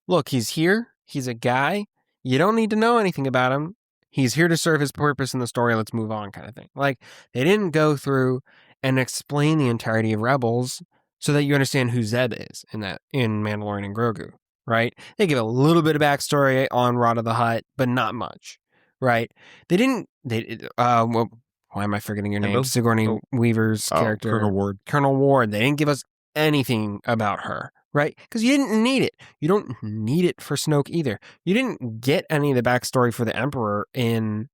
look, he's here, he's a guy, you don't need to know anything about him. He's here to serve his purpose in the story, let's move on kind of thing. Like, they didn't go through and explain the entirety of Rebels so that you understand who Zeb is in Mandalorian and Grogu, right? They give a little bit of backstory on Rada the Hutt, but not much, right? Well, why am I forgetting your name? Sigourney Weaver's character. Colonel Ward. They didn't give us anything about her, right? Because you didn't need it. You don't need it for Snoke either. You didn't get any of the backstory for the Emperor in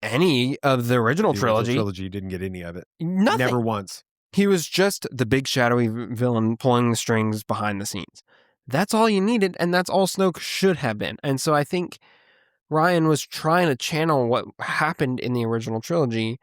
any of the original trilogy. The trilogy didn't get any of it. Nothing. Never once. He was just the big shadowy villain pulling the strings behind the scenes. That's all you needed, and that's all Snoke should have been. And so I think Rian was trying to channel what happened in the original trilogy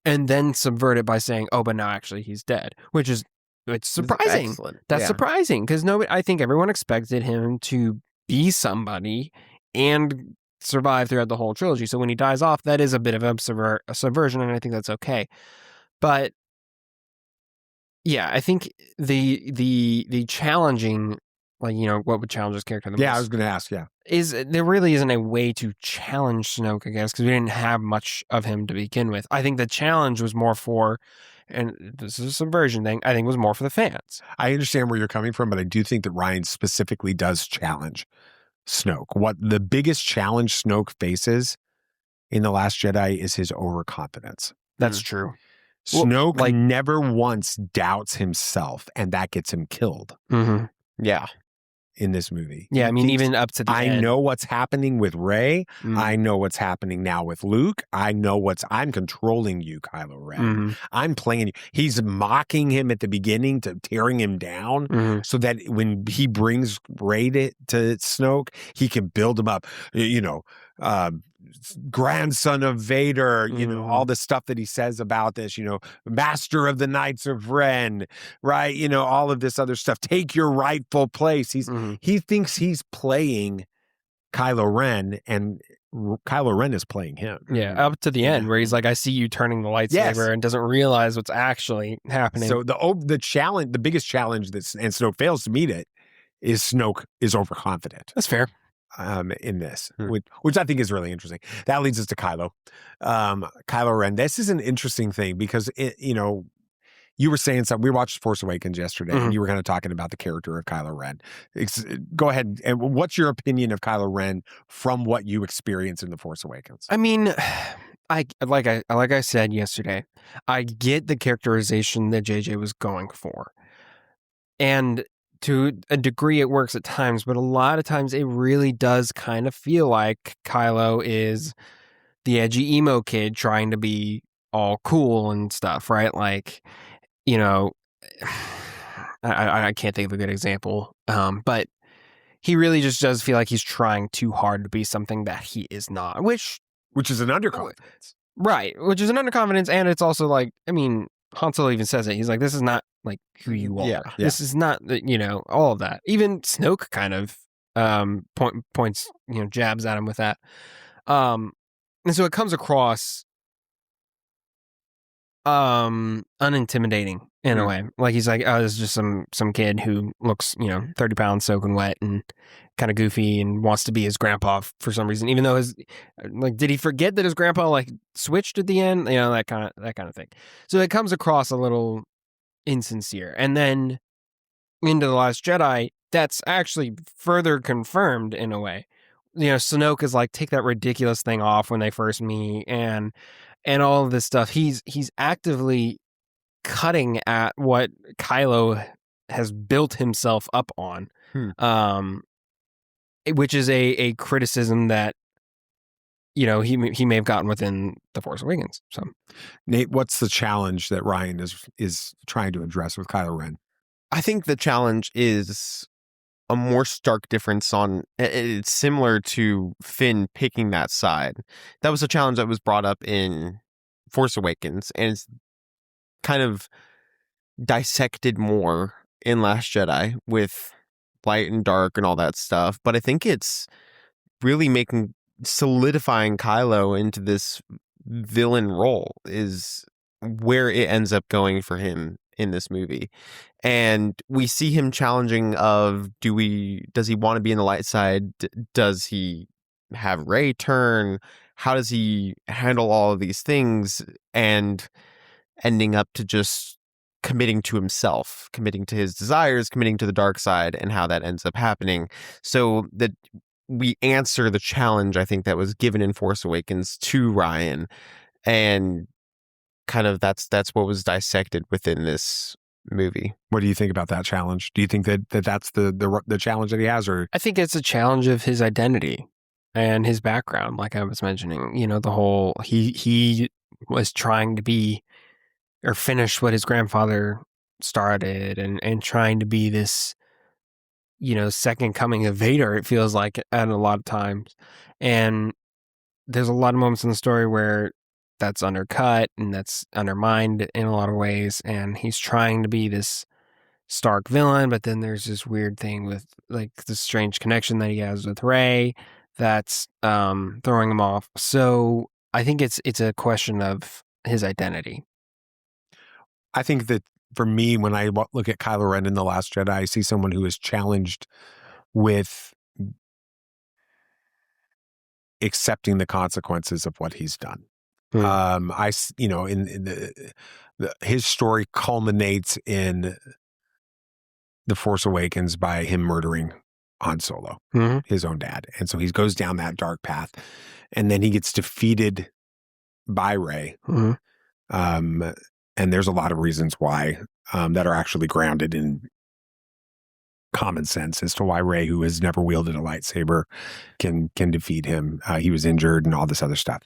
and then subvert it by saying, oh, but now actually he's dead, which is, it's surprising. Excellent. That's surprising, because I think everyone expected him to be somebody and survive throughout the whole trilogy. So when he dies off, that is a bit of a subversion, and I think that's okay. But yeah, I think the challenging, like, you know, what would challenge this character the most? Yeah, I was going to ask, is there really isn't a way to challenge Snoke, I guess, because we didn't have much of him to begin with. I think the challenge was more for, and this is a subversion thing, I think was more for the fans. I understand where you're coming from, but I do think that Rian specifically does challenge Snoke. What the biggest challenge Snoke faces in The Last Jedi is his overconfidence. That's true. Snoke never once doubts himself, and that gets him killed. Mm-hmm. Yeah. In this movie. Yeah, I mean, even up to the end. I know what's happening with Rey. I know what's happening now with Luke. I'm controlling you, Kylo Ren. I'm playing you. He's mocking him at the beginning, to tearing him down, so that when he brings Rey to Snoke, he can build him up. You know, grandson of Vader, you know, all the stuff that he says about this, you know, master of the Knights of Ren, right? You know, all of this other stuff. Take your rightful place. He thinks he's playing Kylo Ren, and Kylo Ren is playing him. Yeah, up to the end where he's like, I see you turning the lightsaber, and doesn't realize what's actually happening. So the challenge, the biggest challenge and Snoke fails to meet it, is Snoke is overconfident. That's fair. In this, which I think is really interesting. That leads us to Kylo. Kylo Ren. This is an interesting thing because you know, you were saying something. We watched Force Awakens yesterday, and you were kind of talking about the character of Kylo Ren. Go ahead. And what's your opinion of Kylo Ren from what you experienced in the Force Awakens? I mean, like I said yesterday, I get the characterization that JJ was going for, and to a degree it works at times, but a lot of times it really does kind of feel like Kylo is the edgy emo kid trying to be all cool and stuff, right? Like, you know, I can't think of a good example, but he really just does feel like he's trying too hard to be something that he is not, which is an underconfidence. Right, which is an underconfidence, and it's also like, I mean, Han Solo even says it. He's like, this is not like who you are. Yeah. This is not, you know, all of that. Even Snoke kind of points, you know, jabs at him with that. And so it comes across unintimidating in a way. Like, he's like, oh, this is just some kid who looks, you know, 30 pounds soaking wet and kind of goofy and wants to be his grandpa for some reason, even though did he forget that his grandpa like switched at the end? You know, that kind of thing. So it comes across a little insincere. And then into The Last Jedi, that's actually further confirmed in a way. You know, Snoke is like, take that ridiculous thing off when they first meet, and all of this stuff. He's actively cutting at what Kylo has built himself up on, which is a criticism that, you know, he may have gotten within The Force Awakens. So, Nate, what's the challenge that Rian is trying to address with Kylo Ren? I think the challenge is a more stark difference on, it's similar to Finn picking that side. That was a challenge that was brought up in Force Awakens, and it's kind of dissected more in Last Jedi with light and dark and all that stuff. But I think it's really solidifying Kylo into this villain role is where it ends up going for him in this movie. And we see him challenging of, does he want to be in the light side? Does he have Rey turn? How does he handle all of these things? And ending up to just committing to himself, committing to his desires, committing to the dark side, and how that ends up happening. So that we answer the challenge, I think, that was given in Force Awakens to Rian, and kind of that's what was dissected within this movie. What do you think about that challenge? Do you think that's the challenge that he has, or I think it's a challenge of his identity and his background, like I was mentioning. You know, the whole he was trying to be or finish what his grandfather started, and trying to be this, you know, second coming of Vader, it feels like at a lot of times. And there's a lot of moments in the story where that's undercut and that's undermined in a lot of ways, and he's trying to be this stark villain, but then there's this weird thing with like the strange connection that he has with Rey that's throwing him off. So I think it's a question of his identity. I think that for me, when I look at Kylo Ren in The Last Jedi, I see someone who is challenged with accepting the consequences of what he's done. His story culminates in The Force Awakens by him murdering Han Solo, his own dad. And so he goes down that dark path, and then he gets defeated by Rey. And there's a lot of reasons why that are actually grounded in common sense as to why Rey, who has never wielded a lightsaber, can defeat him. He was injured and all this other stuff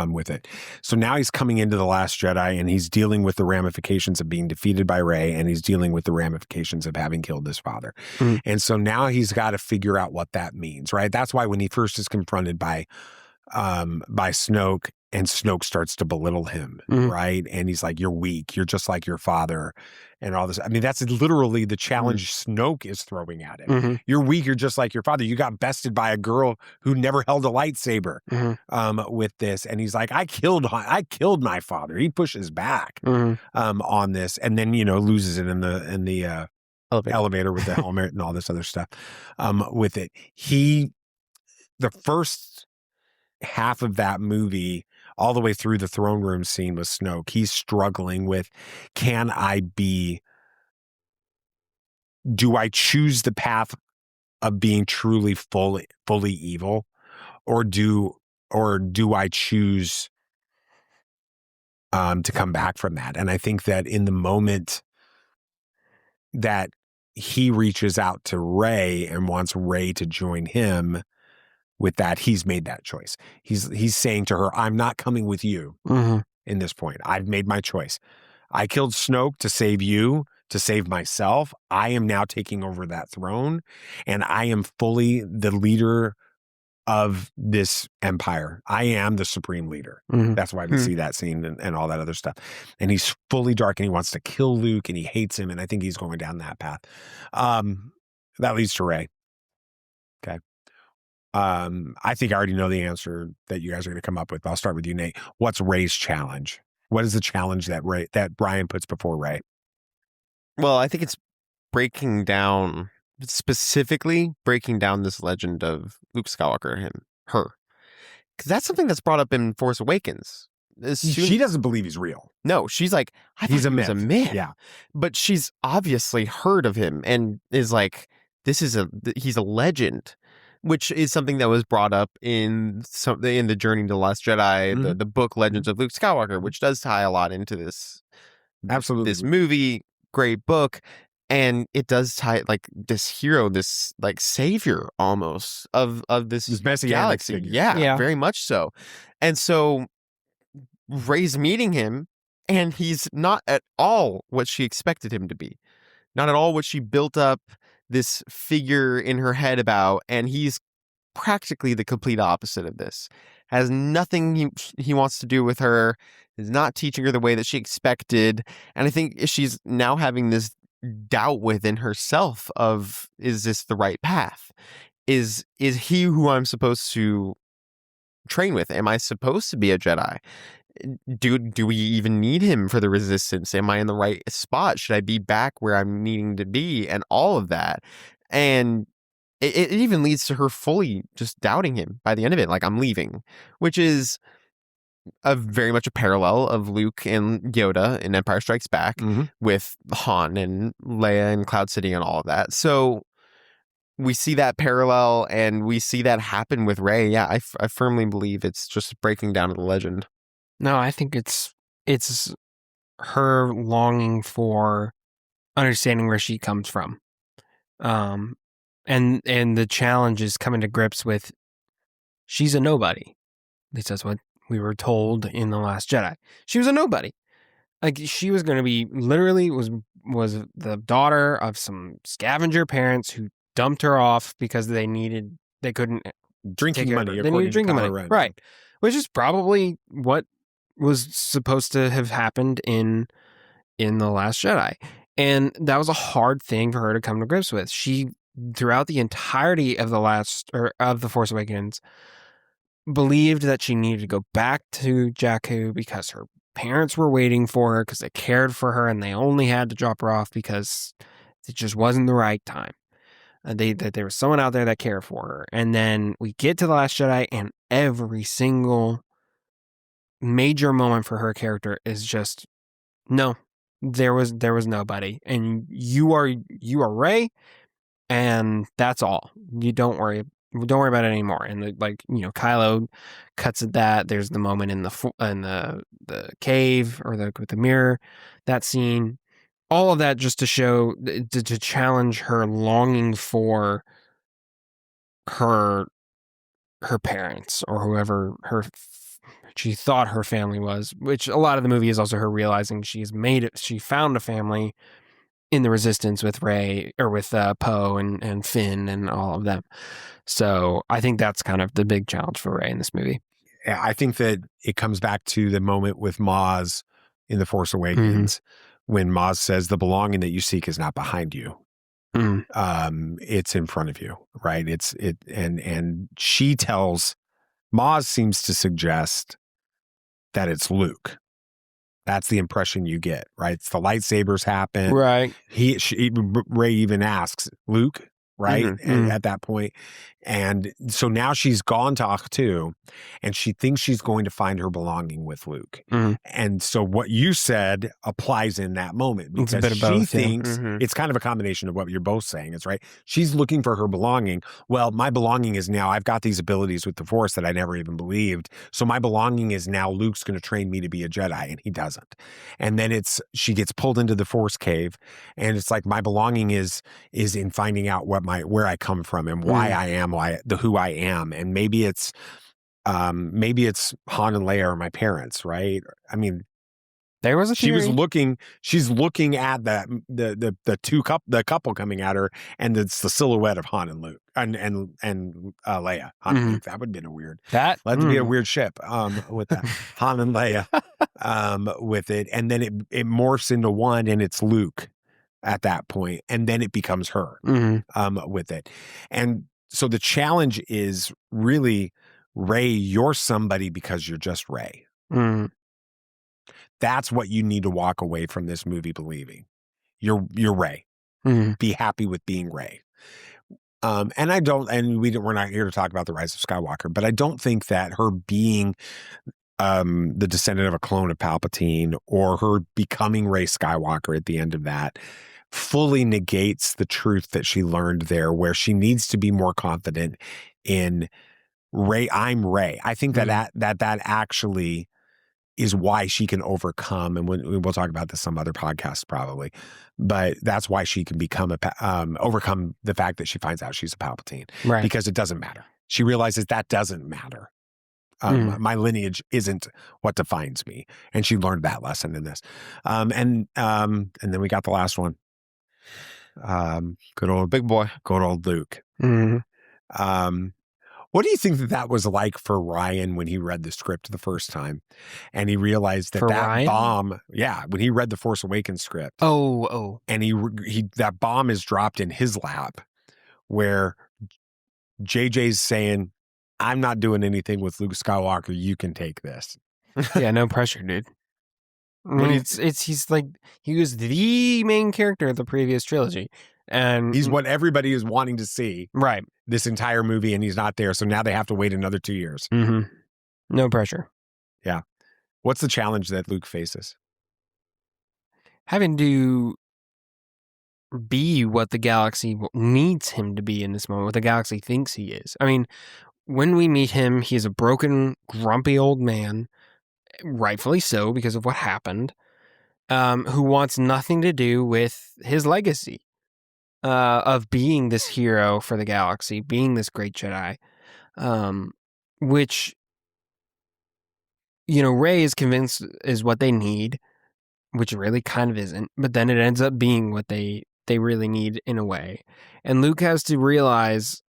with it. So now he's coming into The Last Jedi, and he's dealing with the ramifications of being defeated by Rey, and he's dealing with the ramifications of having killed his father. And so now he's got to figure out what that means, right? That's why when he first is confronted by Snoke, and Snoke starts to belittle him, right? And he's like, "You're weak. You're just like your father," and all this. I mean, that's literally the challenge Snoke is throwing at him. You're weak. You're just like your father. You got bested by a girl who never held a lightsaber. With this, and he's like, "I killed my father." He pushes back on this, and then loses it in the elevator with the helmet and all this other stuff. With it, the first half of that movie, all the way through the throne room scene with Snoke, he's struggling with, do I choose the path of being truly fully evil, or do I choose to come back from that? And I think that in the moment that he reaches out to Rey and wants Rey to join him with that, he's made that choice. He's saying to her, "I'm not coming with you in this point. I've made my choice. I killed Snoke to save you, to save myself. I am now taking over that throne, and I am fully the leader of this empire. I am the supreme leader." That's why we see that scene and all that other stuff. And he's fully dark, and he wants to kill Luke, and he hates him, and I think he's going down that path. That leads to Rey. Okay. I think I already know the answer that you guys are going to come up with. But I'll start with you, Nate. What's Rey's challenge? What is the challenge that Brian puts before Rey? Well, I think it's specifically breaking down this legend of Luke Skywalker, her. Because that's something that's brought up in Force Awakens. She doesn't believe he's real. No, she's like, he's a myth. Yeah. But she's obviously heard of him and is like, he's a legend. Which is something that was brought up in the Journey to the Last Jedi, the book Legends of Luke Skywalker, which does tie a lot into this. Absolutely, this movie, great book, and it does tie like this hero, this like savior almost of this messianic galaxy. figure. Yeah, very much so. And so Rey's meeting him, and he's not at all what she expected him to be. Not at all what she built up this figure in her head about, and he's practically the complete opposite of this. Has nothing he wants to do with her, is not teaching her the way that she expected, and I think she's now having this doubt within herself of, is this the right path? Is he who I'm supposed to train with? Am I supposed to be a Jedi? do we even need him for the resistance? Am I in the right spot? Should I be back where I'm needing to be? And all of that. And it even leads to her fully just doubting him by the end of it. Like, I'm leaving, which is very much a parallel of Luke and Yoda in Empire Strikes Back with Han and Leia and Cloud City and all of that. So we see that parallel, and we see that happen with Rey. Yeah, I firmly believe it's just breaking down of the legend. No, I think it's her longing for understanding where she comes from. And the challenge is coming to grips with she's a nobody. At least that's what we were told in The Last Jedi. She was a nobody. Like, she was going to be literally was the daughter of some scavenger parents who dumped her off because they couldn't drinking money. They needed drinking money, right? Which is probably what was supposed to have happened in The Last Jedi, and that was a hard thing for her to come to grips with. She, throughout the entirety of The Force Awakens, believed that she needed to go back to Jakku because her parents were waiting for her, because they cared for her, and they only had to drop her off because it just wasn't the right time. That there was someone out there that cared for her. And then we get to The Last Jedi, and every single major moment for her character is just, no, there was nobody, and you are Rey, and that's all. You don't worry about it anymore. And Kylo cuts at that. There's the moment in the cave, or with the mirror, that scene. All of that just to show, to challenge her longing for her parents, or whoever she thought her family was, which a lot of the movie is also her realizing she found a family in the Resistance with Rey, or with Poe and Finn and all of them. So I think that's kind of the big challenge for Rey in this movie. Yeah, I think that it comes back to the moment with Maz in The Force Awakens, when Maz says, the belonging that you seek is not behind you. It's in front of you, right? And she tells, Maz seems to suggest that it's Luke. That's the impression you get, right? It's the lightsabers happen. Right. Rey even asks, Luke, right? At that point. And so now she's gone to Ahch-To, and she thinks she's going to find her belonging with Luke. And so what you said applies in that moment, because it's a bit of she both, thinks it's kind of a combination of what you're both saying. It's right. She's looking for her belonging. Well, my belonging is now, I've got these abilities with the Force that I never even believed. So my belonging is now Luke's going to train me to be a Jedi, and he doesn't. And then she gets pulled into the Force cave, and it's like, my belonging is in finding out where I come from, and why I am who I am. And maybe it's Han and Leia are my parents, right? I mean, there was a theory. She's looking at the couple coming at her, and it's the silhouette of Han and Luke and Leia. Han and Luke. That would have been a weird. That'd be a weird ship. With that Han and Leia, with it, and then it morphs into one, and it's Luke at that point, and then it becomes her, with it. And so the challenge is really, Rey, you're somebody because you're just Rey. That's what you need to walk away from this movie believing. You're Rey. Be happy with being Rey. And we're not here to talk about the Rise of Skywalker, but I don't think that her being the descendant of a clone of Palpatine, or her becoming Rey Skywalker at the end of that, fully negates the truth that she learned there, where she needs to be more confident in Rey. I'm Rey. I think that actually is why she can overcome, and we'll talk about this some other podcasts probably, but that's why she can overcome the fact that she finds out she's a Palpatine, right? Because it doesn't matter. She realizes that doesn't matter. My lineage isn't what defines me, and she learned that lesson in this. And then we got the last one. Good old big boy, good old Luke. What do you think that was like for Rian when he read the script the first time, and he realized that Rian? Bomb, when he read the Force Awakens script, and he that bomb is dropped in his lap, where JJ's saying, I'm not doing anything with Luke Skywalker, you can take this. Yeah, no pressure, dude. I mean, he's like, he was the main character of the previous trilogy, and he's what everybody is wanting to see, right? This entire movie, and he's not there, so now they have to wait another 2 years. Mm-hmm. No pressure. Yeah. What's the challenge that Luke faces? Having to be what the galaxy needs him to be in this moment, what the galaxy thinks he is. I mean, when we meet him, he's a broken, grumpy old man, rightfully so because of what happened, who wants nothing to do with his legacy of being this hero for the galaxy, being this great Jedi, which, Rey is convinced is what they need, which really kind of isn't, but then it ends up being what they really need in a way. And Luke has to realize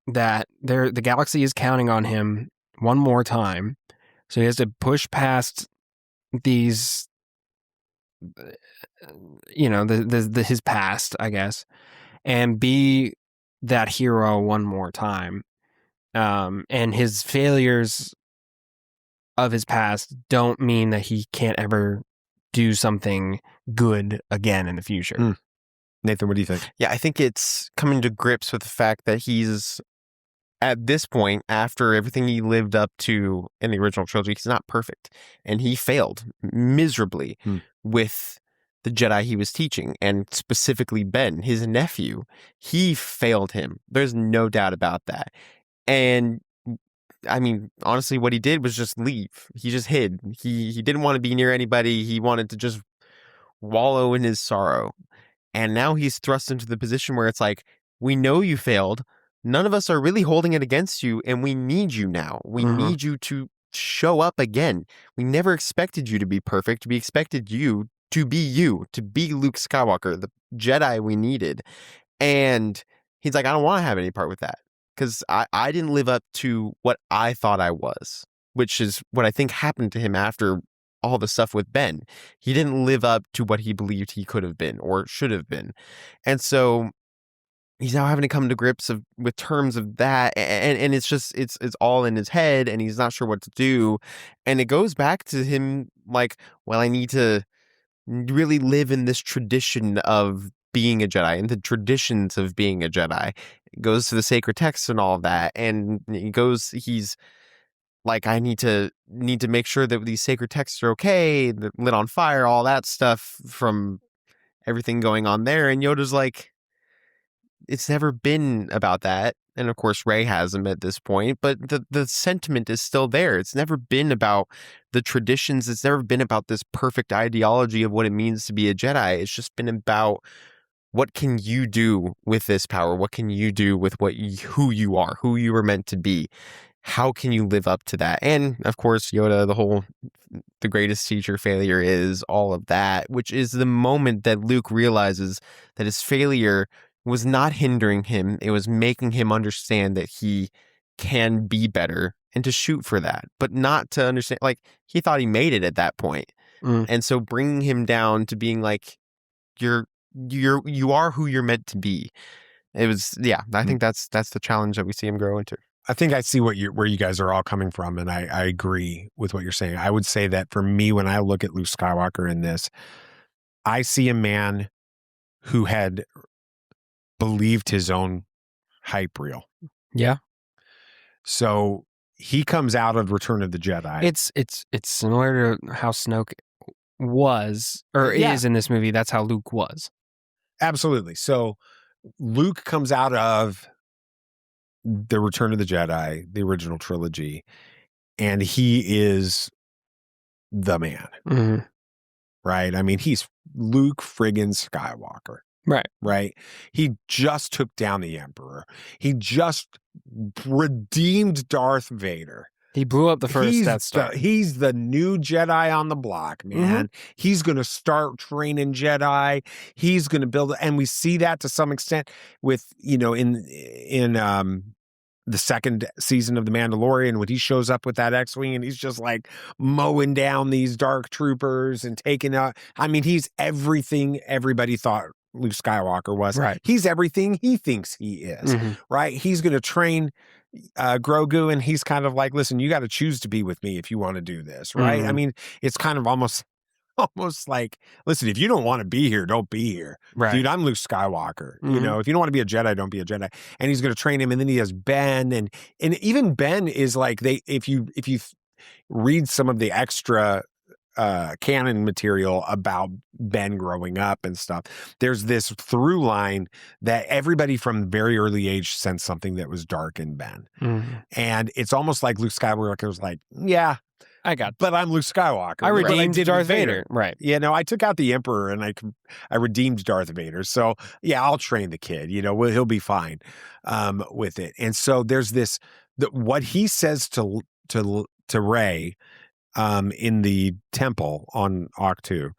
that the galaxy is counting on him one more time. So he has to push past these, his past, I guess, and be that hero one more time. And his failures of his past don't mean that he can't ever do something good again in the future. Nathan, what do you think? Yeah, I think it's coming to grips with the fact that he's, at this point, after everything he lived up to in the original trilogy, he's not perfect. And he failed miserably with the Jedi he was teaching, and specifically Ben, his nephew. He failed him. There's no doubt about that. And I mean, honestly, what he did was just leave. He just hid. He didn't want to be near anybody. He wanted to just wallow in his sorrow. And now he's thrust into the position where it's like, we know you failed. None of us are really holding it against you, and we need you now. We need you to show up again. We never expected you to be perfect. We expected you, to be Luke Skywalker, the Jedi we needed. And he's like, I don't want to have any part with that, because I didn't live up to what I thought I was, which is what I think happened to him after all the stuff with Ben. He didn't live up to what he believed he could have been or should have been. And so he's now having to come to grips with terms of that. And it's just, it's all in his head, and he's not sure what to do. And it goes back to him like, well, I need to really live in this tradition of being a Jedi and the traditions of being a Jedi. It goes to the sacred texts and all of that. And he's like, I need to make sure that these sacred texts are okay, lit on fire, all that stuff from everything going on there. And Yoda's like, it's never been about that. And of course, Rey has him at this point, but the sentiment is still there. It's never been about the traditions. It's never been about this perfect ideology of what it means to be a Jedi. It's just been about, what can you do with this power? What can you do with who you are, who you were meant to be? How can you live up to that? And of course, Yoda, the greatest teacher failure is all of that, which is the moment that Luke realizes that his failure was not hindering him. It was making him understand that he can be better and to shoot for that, but not to understand, like, he thought he made it at that point. And so bringing him down to being like, you are who you're meant to be. It was, I think that's the challenge that we see him grow into. I think I see where you guys are all coming from, and I agree with what you're saying. I would say that for me, when I look at Luke Skywalker in this, I see a man who had believed his own hype reel. Yeah. So he comes out of Return of the Jedi. It's similar to how Snoke was or is in this movie. That's how Luke was. Absolutely. So Luke comes out of the Return of the Jedi, the original trilogy, and he is the man. Right? I mean, he's Luke friggin' Skywalker. Right? He just took down the Emperor. He just redeemed Darth Vader. He blew up the first Death Star. He's the new Jedi on the block, man. He's going to start training Jedi. He's going to build, and we see that to some extent with, in the second season of The Mandalorian, when he shows up with that X-Wing and he's just like mowing down these dark troopers and taking out. I mean, he's everything everybody thought Luke Skywalker was. Right. He's everything he thinks he is. Right. He's going to train Grogu, and he's kind of like, listen, you got to choose to be with me if you want to do this, right? I mean, it's kind of almost like, listen, if you don't want to be here, don't be here. Right. Dude, I'm Luke Skywalker. You know, if you don't want to be a Jedi, don't be a Jedi. And he's going to train him. And then he has Ben. And even Ben is like, if you read some of the extra canon material about Ben growing up and stuff, there's this through line that everybody from very early age sensed something that was dark in Ben. And it's almost like Luke Skywalker was like, yeah, but I'm Luke Skywalker. I redeemed Darth Vader. Right. Yeah, no, I took out the Emperor and I redeemed Darth Vader. So yeah, I'll train the kid, you know, he'll be fine with it. And so there's this, what he says to Rey in the temple on Ahch-To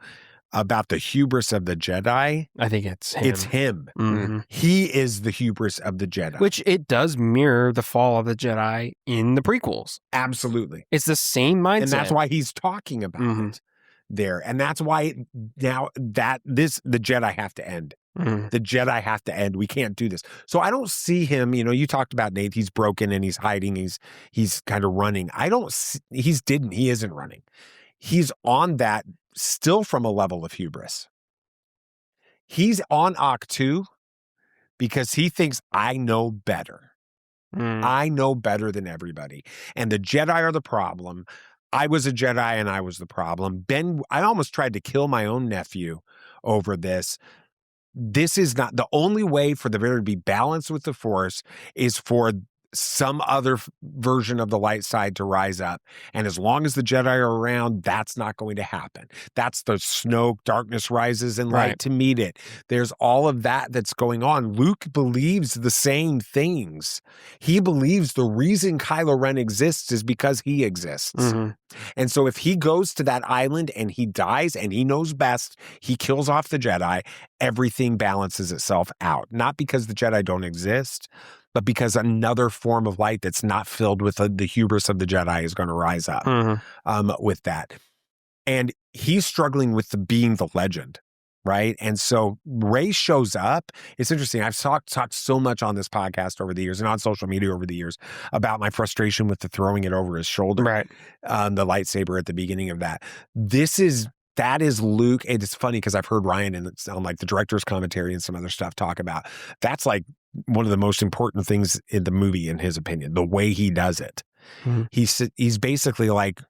about the hubris of the Jedi. I think it's him. It's him. He is the hubris of the Jedi. Which it does mirror the fall of the Jedi in the prequels. Absolutely. It's the same mindset. And that's why he's talking about it there. And that's why now the Jedi have to end. The Jedi have to end. We can't do this. So I don't see him, you know, you talked about Nate, he's broken and he's hiding. He's kind of running. He isn't running. He's on that still from a level of hubris. He's on Ahch-To because he thinks I know better. I know better than everybody. And the Jedi are the problem. I was a Jedi and I was the problem. I almost tried to kill my own nephew over this. This is not the only way for the Vader to be balanced with the Force is for some other version of the light side to rise up. And as long as the Jedi are around, that's not going to happen. That's the Snoke, darkness rises and light to meet it. There's all of that that's going on. Luke believes the same things. He believes the reason Kylo Ren exists is because he exists. And so if he goes to that island and he dies and he knows best, he kills off the Jedi, everything balances itself out. Not because the Jedi don't exist, but because another form of light that's not filled with the hubris of the Jedi is going to rise up with that. And he's struggling with being the legend, right? And so Rey shows up. It's interesting. I've talked so much on this podcast over the years and on social media over the years about my frustration with the throwing it over his shoulder, the lightsaber at the beginning of that. That is Luke. And it's funny because I've heard Rian on like the director's commentary and some other stuff talk about that's like one of the most important things in the movie, in his opinion, the way he does it. He's basically like,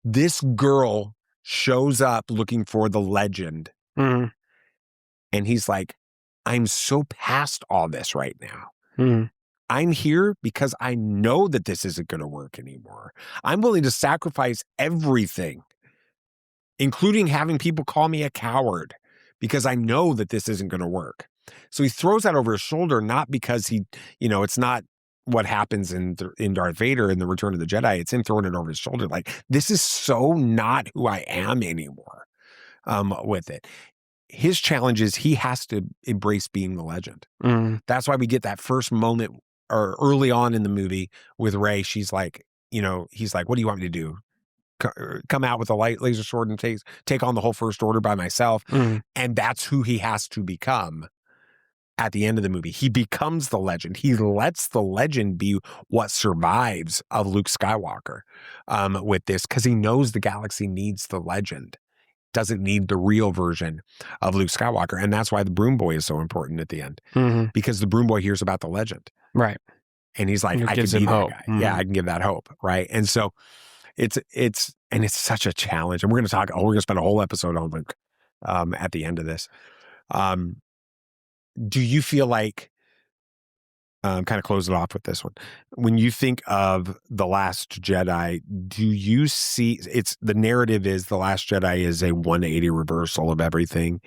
this girl shows up looking for the legend. And he's like, I'm so past all this right now. I'm here because I know that this isn't going to work anymore. I'm willing to sacrifice everything, including having people call me a coward, because I know that this isn't going to work. So he throws that over his shoulder, not because it's not what happens in Darth Vader in the Return of the Jedi. It's him throwing it over his shoulder. Like, this is so not who I am anymore with it. His challenge is he has to embrace being the legend. That's why we get that first moment or early on in the movie with Rey. She's like, he's like, what do you want me to do? Come out with a light laser sword and take on the whole First Order by myself. And that's who he has to become at the end of the movie. He becomes the legend. He lets the legend be what survives of Luke Skywalker with this, because he knows the galaxy needs the legend, doesn't need the real version of Luke Skywalker. And that's why the Broom Boy is so important at the end, because the Broom Boy hears about the legend. Right. And he's like, I can be that guy. Yeah, I can give that hope. Right. And so it's such a challenge. And we're going to spend a whole episode on Luke at the end of this. Do you feel like, kind of close it off with this one, when you think of The Last Jedi, do you see the narrative is The Last Jedi is a 180 reversal of everything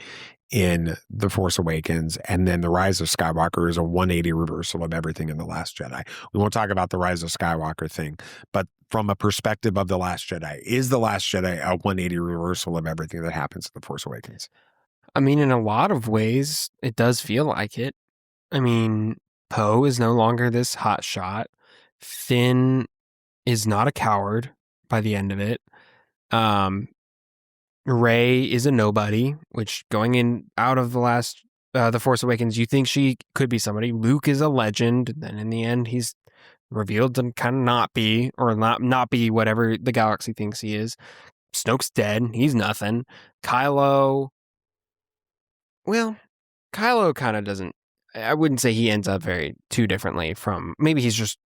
in The Force Awakens, and then The Rise of Skywalker is a 180 reversal of everything in The Last Jedi? We won't talk about the Rise of Skywalker thing, but from a perspective of The Last Jedi, is The Last Jedi a 180 reversal of everything that happens in The Force Awakens? I mean, in a lot of ways, it does feel like it. I mean, Poe is no longer this hot shot. Finn is not a coward by the end of it. Rey is a nobody, which going in out of The Force Awakens, you think she could be somebody. Luke is a legend. And then in the end, he's revealed to kind of not be, or not be whatever the galaxy thinks he is. Snoke's dead. He's nothing. Kylo kind of doesn't. I wouldn't say he ends up too differently from. Maybe he's just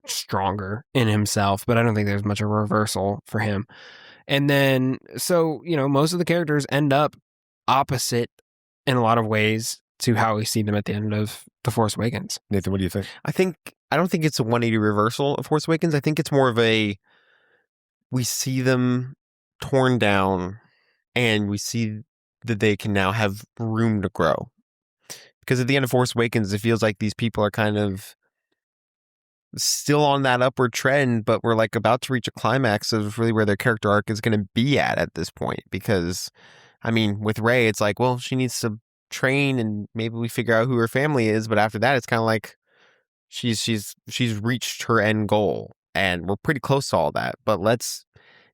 stronger in himself, but I don't think there's much of a reversal for him. And then, so, most of the characters end up opposite in a lot of ways to how we see them at the end of The Force Awakens. Nathan, what do you think? I don't think it's a 180 reversal of Force Awakens. I think it's more of we see them torn down and we see that they can now have room to grow. Because at the end of Force Awakens, it feels like these people are kind of still on that upward trend, but we're like about to reach a climax of really where their character arc is going to be at this point. Because, I mean, with Rey, it's like, well, she needs to train and maybe we figure out who her family is. But after that, it's kind of like she's reached her end goal, and we're pretty close to all that. But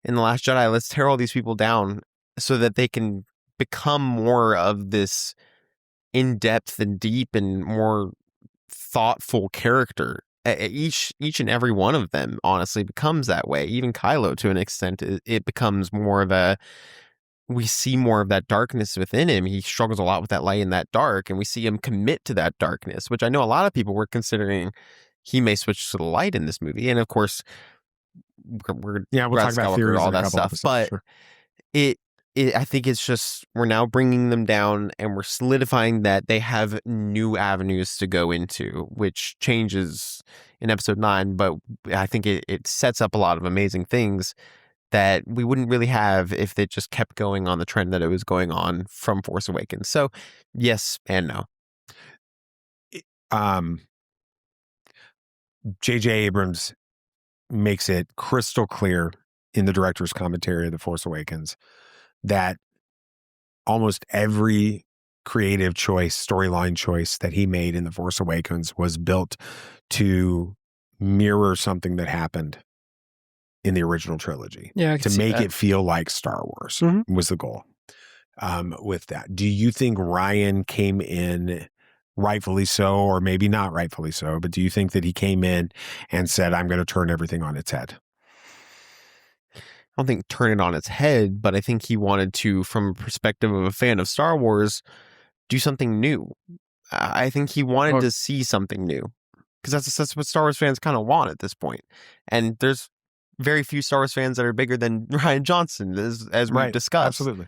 in The Last Jedi, let's tear all these people down so that they can become more of this in-depth and deep and more thoughtful character. Each and every one of them honestly becomes that way. Even Kylo, to an extent, it becomes more of we see more of that darkness within him. He struggles a lot with that light and that dark, and we see him commit to that darkness, which I know a lot of people were considering he may switch to the light in this movie. And of course, we'll talk about theories all in a that couple stuff. episodes, But sure. I think it's just we're now bringing them down and we're solidifying that they have new avenues to go into, which changes in episode 9. But I think it sets up a lot of amazing things that we wouldn't really have if they just kept going on the trend that it was going on from Force Awakens. So yes and no. J.J. Abrams makes it crystal clear in the director's commentary of The Force Awakens that almost every creative choice, storyline choice that he made in The Force Awakens was built to mirror something that happened in the original trilogy. Yeah, to make it feel like Star Wars was the goal with that. Do you think Rian came in rightfully so, or maybe not rightfully so, but do you think that he came in and said, I'm going to turn everything on its head? I don't think turn it on its head, but I think he wanted to, from a perspective of a fan of Star Wars, do something new. I think he wanted to see something new, because that's what Star Wars fans kind of want at this point. And there's very few Star Wars fans that are bigger than Rian Johnson, as we've discussed. Absolutely.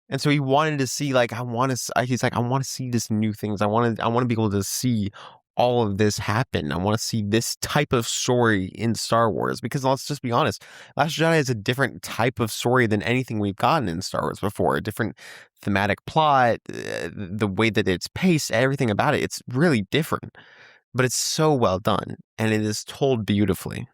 And so he wanted to see, he's like, I want to see this new things. I want to be able to see all of this happen. I want to see this type of story in Star Wars, because let's just be honest, Last Jedi is a different type of story than anything we've gotten in Star Wars before. A different thematic plot, the way that it's paced, everything about it. It's really different, but it's so well done and it is told beautifully.